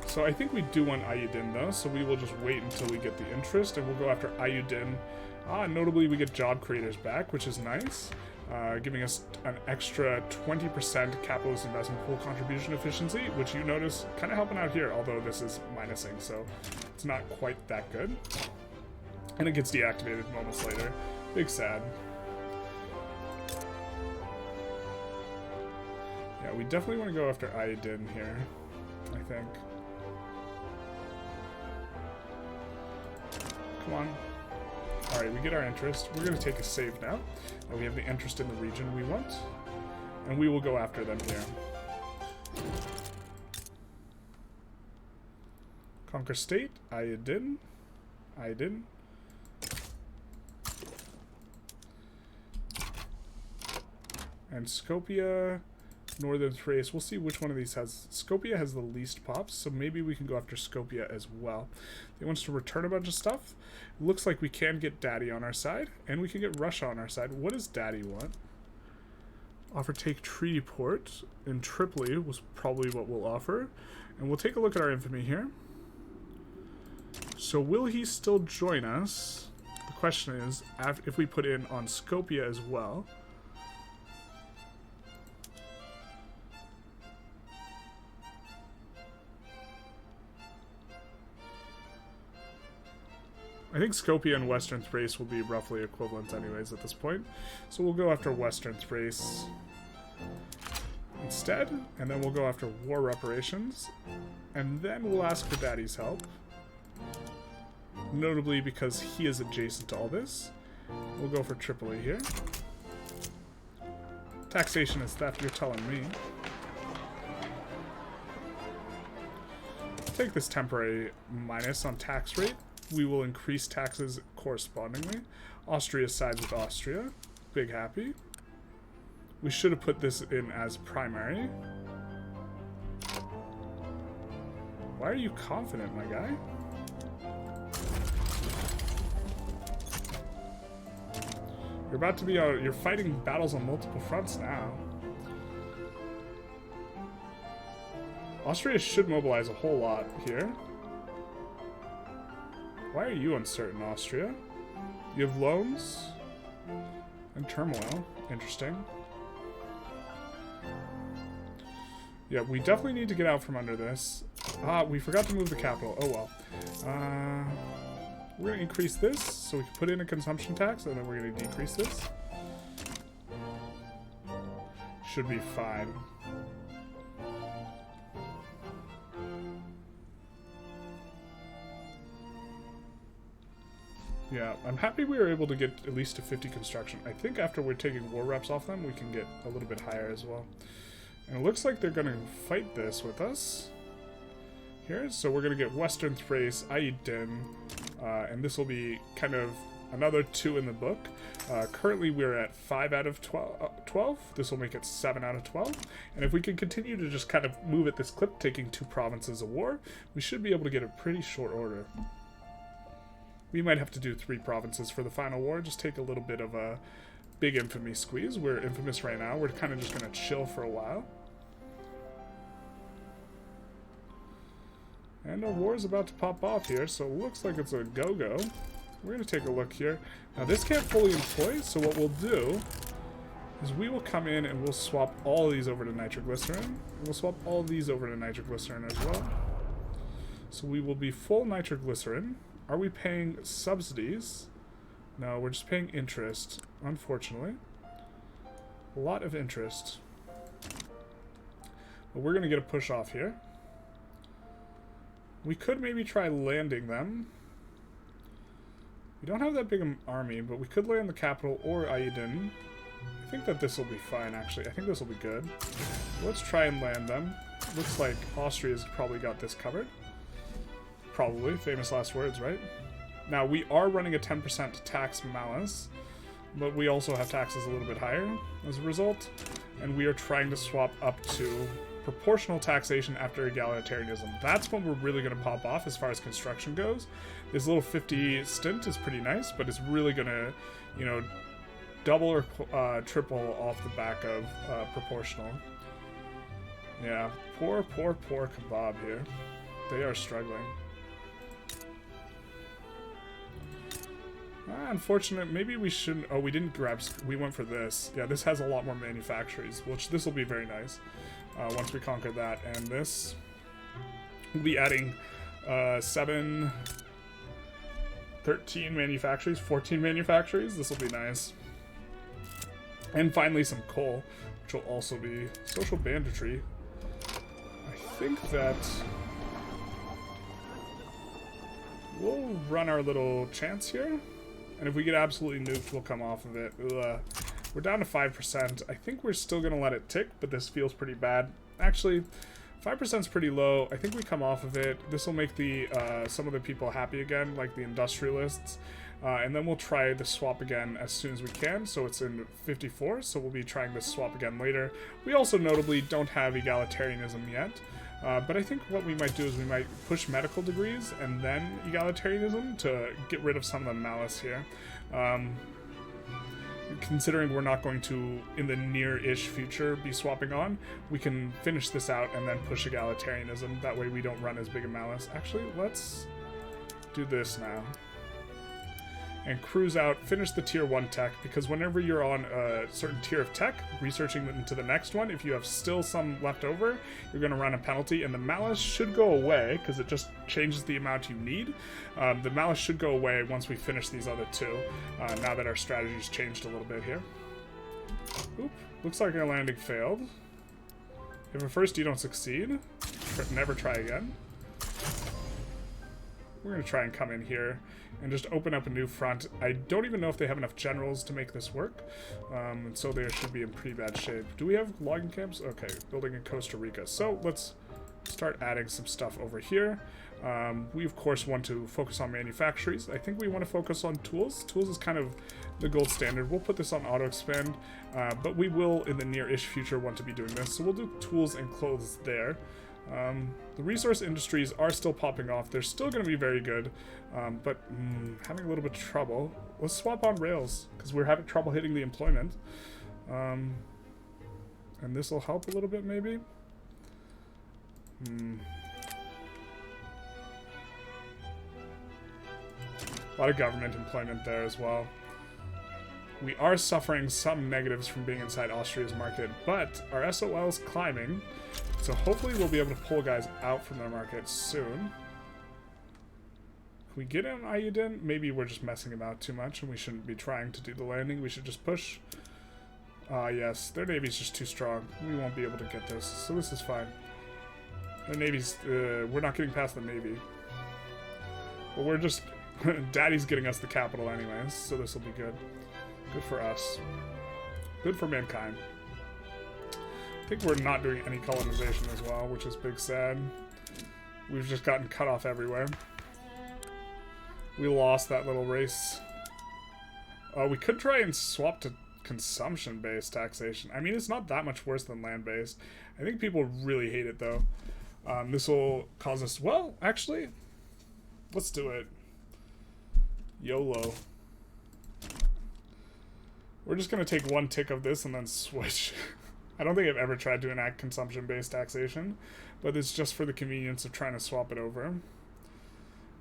So I think we do want Ayudin, though, so we will just wait until we get the interest, and we'll go after Ayudin. Notably, we get job creators back, which is nice, giving us an extra 20% capitalist investment pool contribution efficiency, which you notice kind of helping out here, although this is minusing, so it's not quite that good. And it gets deactivated moments later. Big sad. Yeah, we definitely want to go after Ayudin here, I think. Come on. Alright, we get our interest. We're going to take a save now. And we have the interest in the region we want. And we will go after them here. Conquer state. Ayudin. Ayudin. And Skopje, Northern Thrace. We'll see which one of these has... Skopje has the least pops, so maybe we can go after Skopje as well. They want us to return a bunch of stuff. It looks like we can get Daddy on our side, and we can get Russia on our side. What does Daddy want? Offer take treaty port in Tripoli was probably what we'll offer. And we'll take a look at our infamy here. So will he still join us? The question is, if we put in on Skopje as well... I think Skopje and Western Thrace will be roughly equivalent anyways at this point. So we'll go after Western Thrace. instead, and then we'll go after war reparations, and then we'll ask for Daddy's help. Notably because he is adjacent to all this. We'll go for Tripoli here. Taxation is theft, you're telling me. Take this temporary minus on tax rate. We will increase taxes correspondingly. Austria sides with Austria. Big happy. We should have put this in as primary. Why are you confident, my guy? You're about to be you're fighting battles on multiple fronts now. Austria should mobilize a whole lot here. Why are you uncertain, Austria? You have loans and turmoil. Interesting. Yeah, we definitely need to get out from under this. Ah, we forgot to move the capital. Oh well. We're going to increase this so we can put in a consumption tax, and then we're going to decrease this. Should be fine. Yeah, I'm happy we were able to get at least to 50 construction. I think after we're taking war reps off them, we can get a little bit higher as well. And it looks like they're going to fight this with us here. So we're going to get Western Thrace, Aydin, and this will be kind of another 2 in the book. Currently we're at 5 out of 12. This will make it 7 out of 12. And if we can continue to just kind of move at this clip, taking 2 provinces a war, we should be able to get a pretty short order. We might have to do 3 provinces for the final war, just take a little bit of a big infamy squeeze. We're infamous right now. We're kind of just going to chill for a while. And our war is about to pop off here, so it looks like it's a go-go. We're going to take a look here. Now, this can't fully employ, so what we'll do is we will come in and we'll swap all of these over to nitroglycerin. And we'll swap all of these over to nitroglycerin as well. So we will be full nitroglycerin. Are we paying subsidies? No, we're just paying interest, unfortunately. A lot of interest. But we're going to get a push off here. We could maybe try landing them. We don't have that big an army, but we could land the capital or Aydin. I think that this will be fine, actually. I think this will be good. Let's try and land them. Looks like Austria's probably got this covered. Probably. Famous last words, right? Now, we are running a 10% tax malice, but we also have taxes a little bit higher as a result, and we are trying to swap up to proportional taxation after egalitarianism. That's when we're really going to pop off as far as construction goes. This little 50 stint is pretty nice, but it's really going to, you know, double or triple off the back of proportional. Yeah, poor kebab here. They are struggling. Unfortunate. Maybe we shouldn't. Oh, we didn't grab. We went for this. Yeah, this has a lot more manufactories, which this will be very nice once we conquer that. And this will be adding 7, 13 manufactories, 14 manufactories. This will be nice. And finally, some coal, which will also be social banditry. I think that we'll run our little chance here. And if we get absolutely nuked, we'll come off of it. We're down to 5%. I think we're still going to let it tick, but this feels pretty bad. Actually, 5% is pretty low. I think we come off of it. This will make the some of the people happy again, like the Industrialists. And then we'll try the swap again as soon as we can. So it's in 54, so we'll be trying this swap again later. We also notably don't have egalitarianism yet. But I think what we might do is we might push medical degrees and then egalitarianism to get rid of some of the malice here. Considering we're not going to, in the near-ish future, be swapping on, we can finish this out and then push egalitarianism. That way we don't run as big a malice. Actually, let's do this now. And cruise out, finish the tier 1 tech, because whenever you're on a certain tier of tech, researching into the next one, if you have still some left over, you're going to run a penalty, and the malice should go away, because it just changes the amount you need. The malice should go away once we finish these other 2, now that our strategy's changed a little bit here. Oop, looks like our landing failed. If at first you don't succeed, never try again. We're going to try and come in here and just open up a new front. I don't even know if they have enough generals to make this work, and so they should be in pretty bad shape. Do we have logging camps? Okay, building in Costa Rica. So let's start adding some stuff over here. We, of course, want to focus on manufactories. I think we want to focus on tools. Tools is kind of the gold standard. We'll put this on auto-expand, but we will, in the near-ish future, want to be doing this. So we'll do tools and clothes there. The resource industries are still popping off. They're still going to be very good, but having a little bit of trouble. Let's swap on rails, because we're having trouble hitting the employment. And this will help a little bit, maybe? A lot of government employment there as well. We are suffering some negatives from being inside Austria's market, but our SOL is climbing, so hopefully we'll be able to pull guys out from their market soon. Can we get in Ayudin? Maybe we're just messing about too much and we shouldn't be trying to do the landing. We should just push. Yes, their navy's just too strong. We won't be able to get this, so this is fine. The navy's, we're not getting past the navy. But we're just, Daddy's getting us the capital anyways, so this will be good. Good for us. Good for mankind. I think we're not doing any colonization as well, which is big sad. We've just gotten cut off everywhere. We lost that little race. We could try and swap to consumption-based taxation. I mean, it's not that much worse than land-based. I think people really hate it, though. This will cause us... Well, actually, let's do it. YOLO. We're just going to take one tick of this and then switch. I don't think I've ever tried to enact consumption-based taxation, but it's just for the convenience of trying to swap it over.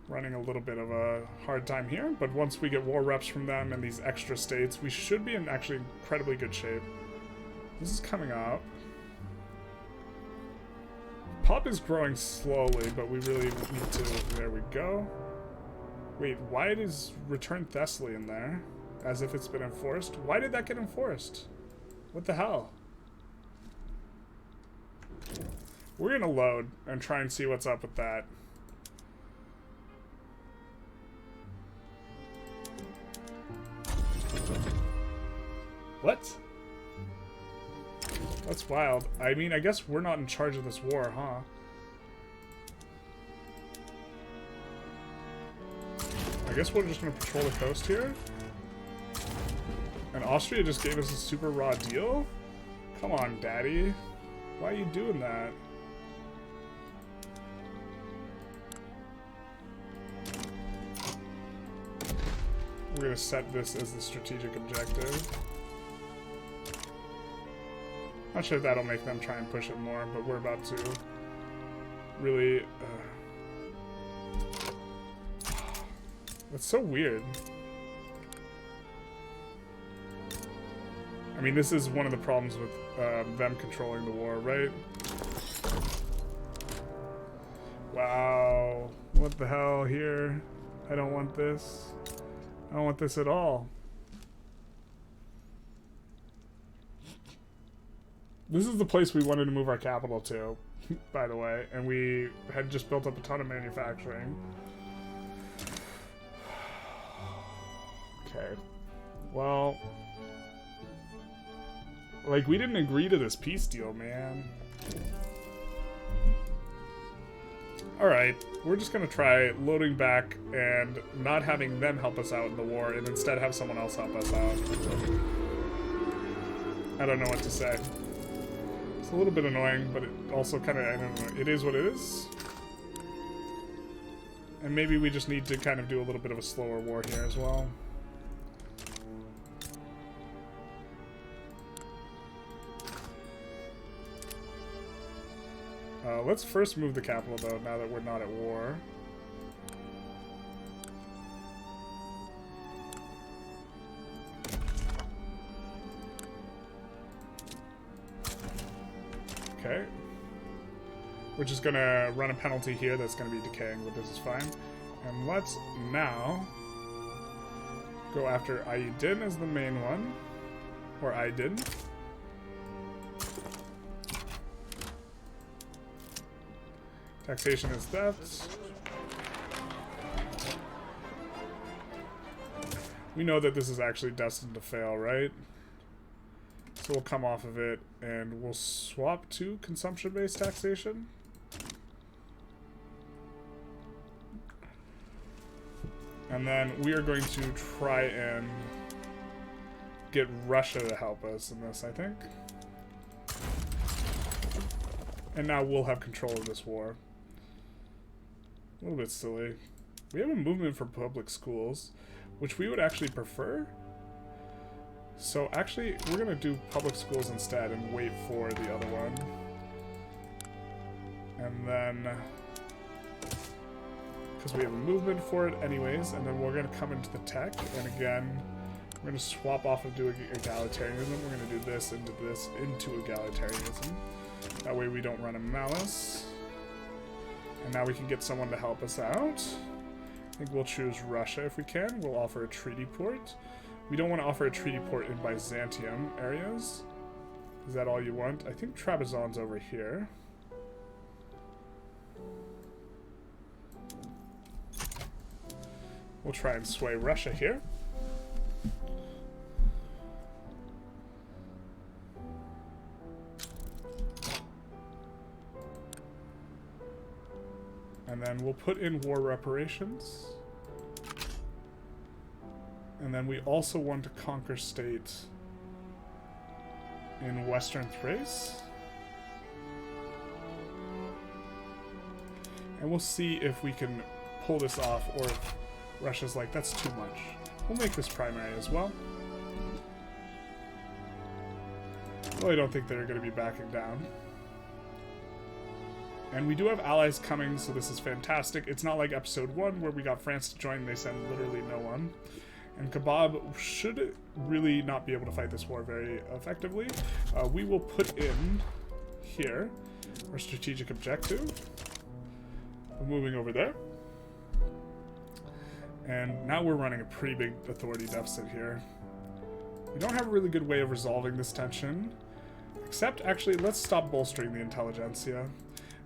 Running a little bit of a hard time here, but once we get war reps from them and these extra states, we should be in actually incredibly good shape. This is coming out. Pop is growing slowly, but we really need to... There we go. Wait, why is return Thessaly in there? As if it's been enforced? Why did that get enforced? What the hell? We're gonna load and try and see what's up with that. What? That's wild. I mean, I guess we're not in charge of this war, huh? I guess we're just gonna patrol the coast here? And Austria just gave us a super raw deal? Come on, Daddy. Why are you doing that? We're gonna set this as the strategic objective. Not sure if that'll make them try and push it more, but we're about to really... That's so weird. I mean, this is one of the problems with them controlling the war, right? Wow. What the hell here? I don't want this. I don't want this at all. This is the place we wanted to move our capital to, by the way, and we had just built up a ton of manufacturing. Okay. Well... Like, we didn't agree to this peace deal, man. Alright, we're just gonna try loading back and not having them help us out in the war, and instead have someone else help us out. I don't know what to say. It's a little bit annoying, but it also kind of, I don't know, it is what it is. And maybe we just need to kind of do a little bit of a slower war here as well. Let's first move the capital, though, now that we're not at war. Okay. We're just gonna run a penalty here that's gonna be decaying, but this is fine. And let's now go after Ayudin as the main one. Or Aydin. Taxation is theft. We know that this is actually destined to fail, right? So we'll come off of it and we'll swap to consumption-based taxation. And then we are going to try and get Russia to help us in this, I think. And now we'll have control of this war. A little bit silly. We have a movement for public schools, which we would actually prefer. So actually, we're going to do public schools instead and wait for the other one. And then, because we have a movement for it anyways, and then we're going to come into the tech, and again, we're going to swap off of doing egalitarianism. We're going to do this into egalitarianism. That way we don't run a malice. And now we can get someone to help us out. I think we'll choose Russia if we can. We'll offer a treaty port. We don't want to offer a treaty port in Byzantium areas. Is that all you want? I think Trebizond's over here. We'll try and sway Russia here. And then we'll put in war reparations. And then we also want to conquer states in Western Thrace. And we'll see if we can pull this off, or if Russia's like, that's too much. We'll make this primary as well. Well, I don't think they're going to be backing down. And we do have allies coming, so this is fantastic. It's not like episode 1 where we got France to join, they send literally no one. And KEBAB should really not be able to fight this war very effectively. We will put in here our strategic objective. We're moving over there. And now we're running a pretty big authority deficit here. We don't have a really good way of resolving this tension. Except, actually, let's stop bolstering the Intelligentsia.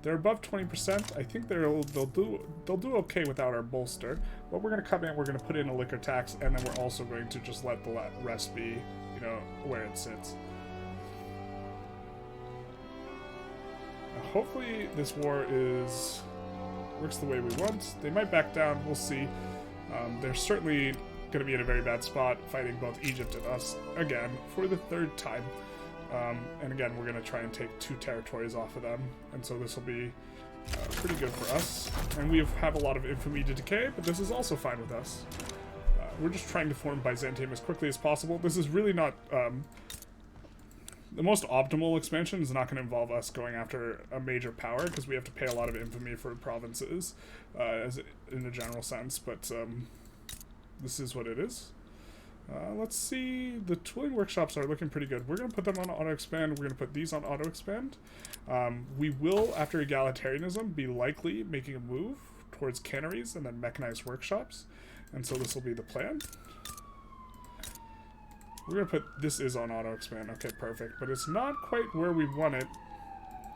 They're above 20%. I think they'll do okay without our bolster. But we're going to come in, we're going to put in a liquor tax, and then we're also going to just let the rest be, you know, where it sits. Hopefully this war works the way we want. They might back down, we'll see. They're certainly going to be in a very bad spot, fighting both Egypt and us again for the 3rd time. And again, we're going to try and take 2 territories off of them, and so this will be pretty good for us. And we have a lot of infamy to decay, but this is also fine with us. We're just trying to form Byzantium as quickly as possible. This is really not... the most optimal expansion is not going to involve us going after a major power, because we have to pay a lot of infamy for provinces, in a general sense, but this is what it is. Let's see, the tooling workshops are looking pretty good. We're going to put them on auto-expand, we're going to put these on auto-expand. We will, after egalitarianism, be likely making a move towards canneries and then mechanized workshops, and so this will be the plan. We're going to put, this is on auto-expand, okay, perfect, but it's not quite where we want it.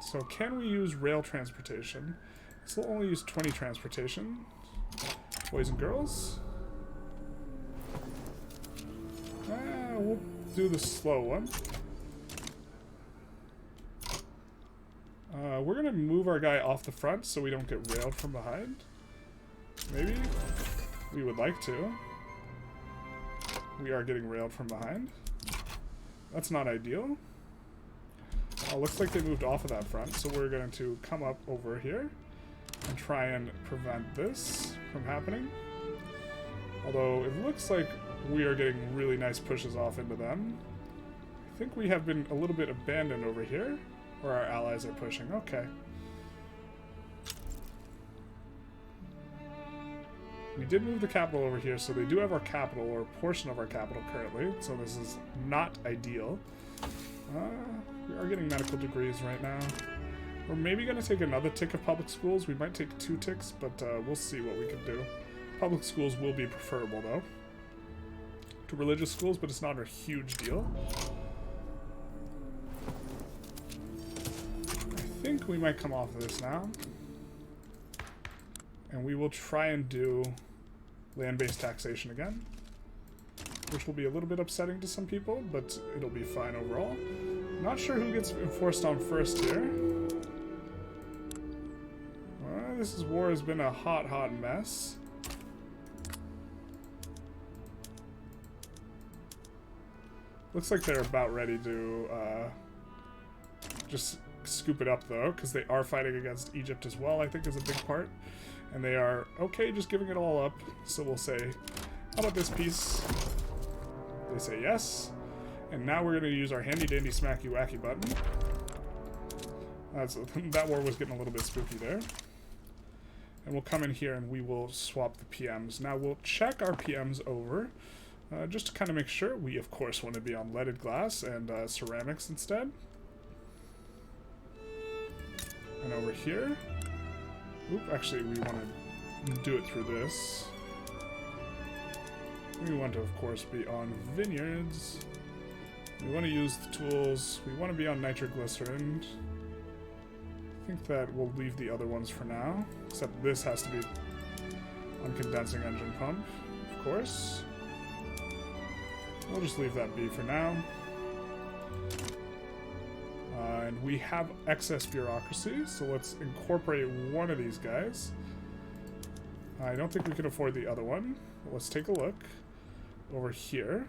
So can we use rail transportation? This will only use 20 transportation. Boys and girls. We'll do the slow one. We're going to move our guy off the front so we don't get railed from behind. Maybe? We would like to. We are getting railed from behind. That's not ideal. Oh, looks like they moved off of that front, so we're going to come up over here and try and prevent this from happening. Although it looks like we are getting really nice pushes off into them. I think we have been a little bit abandoned over here, where our allies are pushing. Okay. We did move the capital over here, so they do have our capital, or a portion of our capital currently, so this is not ideal. We are getting medical degrees right now. We're maybe going to take another tick of public schools. We might take 2 ticks, but we'll see what we can do. Public schools will be preferable, though, to religious schools, but it's not a huge deal. I think we might come off of this now. And we will try and do land-based taxation again, which will be a little bit upsetting to some people, but it'll be fine overall. Not sure who gets enforced on first here. This war has been a hot, hot mess. Looks like they're about ready to just scoop it up, though, because they are fighting against Egypt as well, I think is a big part. And they are okay just giving it all up. So we'll say, how about this piece? They say yes. And now we're going to use our handy-dandy smacky-wacky button. That war was getting a little bit spooky there. And we'll come in here and we will swap the PMs. Now we'll check our PMs over. Just to kind of make sure. We, of course, want to be on leaded glass and ceramics instead. And over here... Oop, actually, we want to do it through this. We want to, of course, be on vineyards. We want to use the tools. We want to be on nitroglycerin. I think that we'll leave the other ones for now. Except this has to be on condensing engine pump, of course. We'll just leave that be for now. And we have excess bureaucracy, so let's incorporate one of these guys. I don't think we can afford the other one. But let's take a look over here.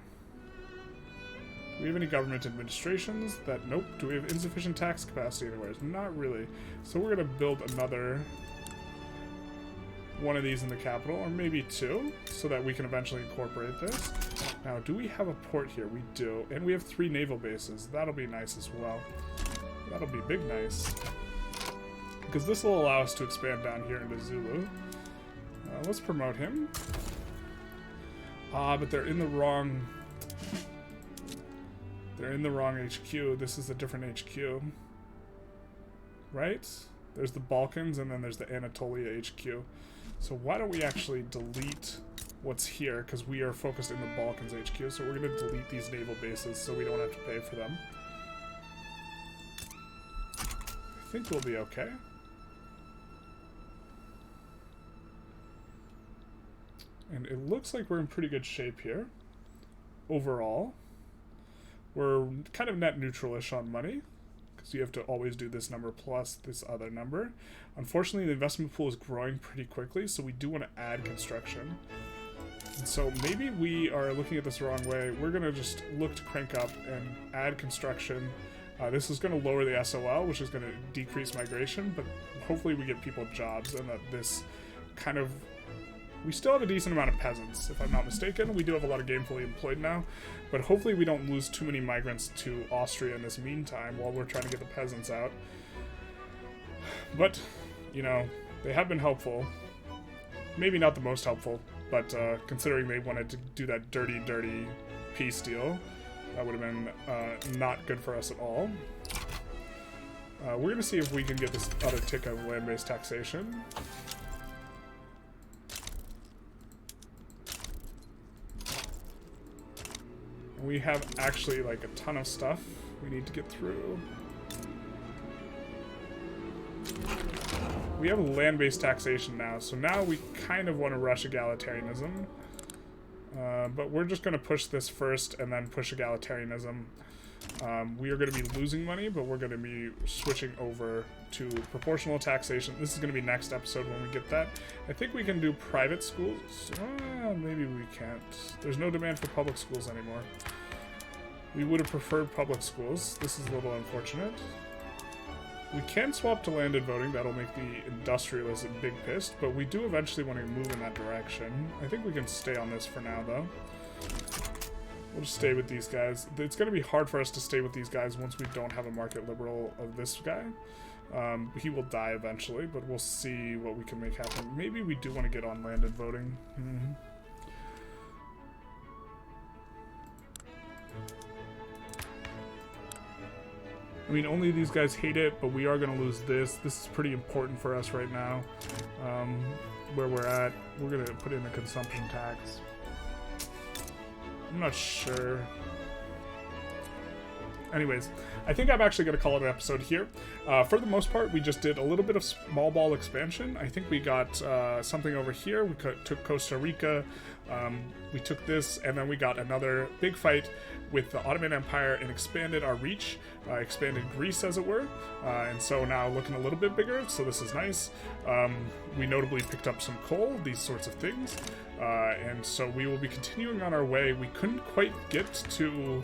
Do we have any government administrations? Nope. Do we have insufficient tax capacity anywhere? Not really. So we're going to build another one of these in the capital, or maybe two, so that we can eventually incorporate this. Now, do we have a port here? We do. And we have 3 naval bases. That'll be nice as well. That'll be big nice. Because this will allow us to expand down here into Zulu. Let's promote him. But they're in the wrong... They're in the wrong HQ. This is a different HQ. Right? There's the Balkans and then there's the Anatolia HQ. So why don't we actually delete what's here, because we are focused in the Balkans HQ, so we're going to delete these naval bases so we don't have to pay for them. I think we'll be okay. And it looks like we're in pretty good shape here. Overall. We're kind of net neutral-ish on money, because you have to always do this number plus this other number. Unfortunately, the investment pool is growing pretty quickly, so we do want to add construction. And so maybe we are looking at this the wrong way. We're going to just look to crank up and add construction. This is going to lower the SOL, which is going to decrease migration, but hopefully we give people jobs, and that this kind of... We still have a decent amount of peasants, if I'm not mistaken. We do have a lot of gainfully employed now, but hopefully we don't lose too many migrants to Austria in this meantime while we're trying to get the peasants out. But, you know, they have been helpful. Maybe not the most helpful, but considering they wanted to do that dirty, dirty peace deal, that would have been not good for us at all. We're going to see if we can get this other tick of land-based taxation. We have actually like a ton of stuff we need to get through. We have land-based taxation now, so now we kind of want to rush egalitarianism. But we're just going to push this first and then push egalitarianism. We are going to be losing money, but we're going to be switching over to proportional taxation. This is going to be next episode when we get that. I think we can do private schools. Maybe we can't. There's no demand for public schools anymore. We would have preferred public schools. This is a little unfortunate. We can swap to landed voting. That'll make the industrialists big pissed, but we do eventually want to move in that direction. I think we can stay on this for now, though. We'll just stay with these guys. It's going to be hard for us to stay with these guys once we don't have a market liberal of this guy. He will die eventually, but we'll see what we can make happen. Maybe we do want to get on landed voting. I mean, only these guys hate it, but we are going to lose this. This is pretty important for us right now. Where we're at, we're going to put in a consumption tax. I'm not sure. Anyways, I think I'm actually going to call it an episode here. For the most part, we just did a little bit of small ball expansion. I think we got something over here. We took Costa Rica. We took this, and then we got another big fight with the Ottoman Empire and expanded our reach, expanded Greece, as it were. And so now looking a little bit bigger, so this is nice. We notably picked up some coal, these sorts of things. And so we will be continuing on our way. We couldn't quite get to...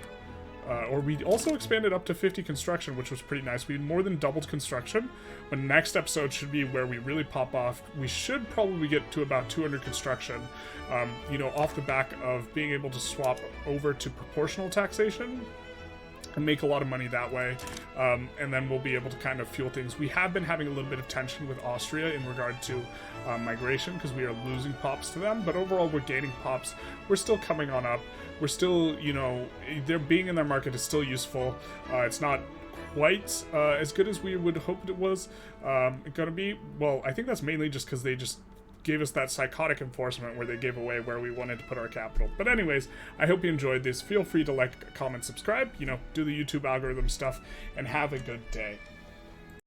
or we also expanded up to 50 construction, which was pretty nice. We more than doubled construction, but next episode should be where we really pop off. We should probably get to about 200 construction, you know, off the back of being able to swap over to proportional taxation and make a lot of money that way, and then we'll be able to kind of fuel things. We have been having a little bit of tension with Austria in regard to migration, because we are losing pops to them, but overall we're gaining pops. We're still coming on up. We're still, you know, they're being in their market is still useful. It's not quite as good as we would hope it was gonna be. Well, I think that's mainly just because they just gave us that psychotic enforcement where they gave away where we wanted to put our capital. But anyways, I hope you enjoyed this. Feel free to like, comment, subscribe, you know, do the YouTube algorithm stuff, and have a good day.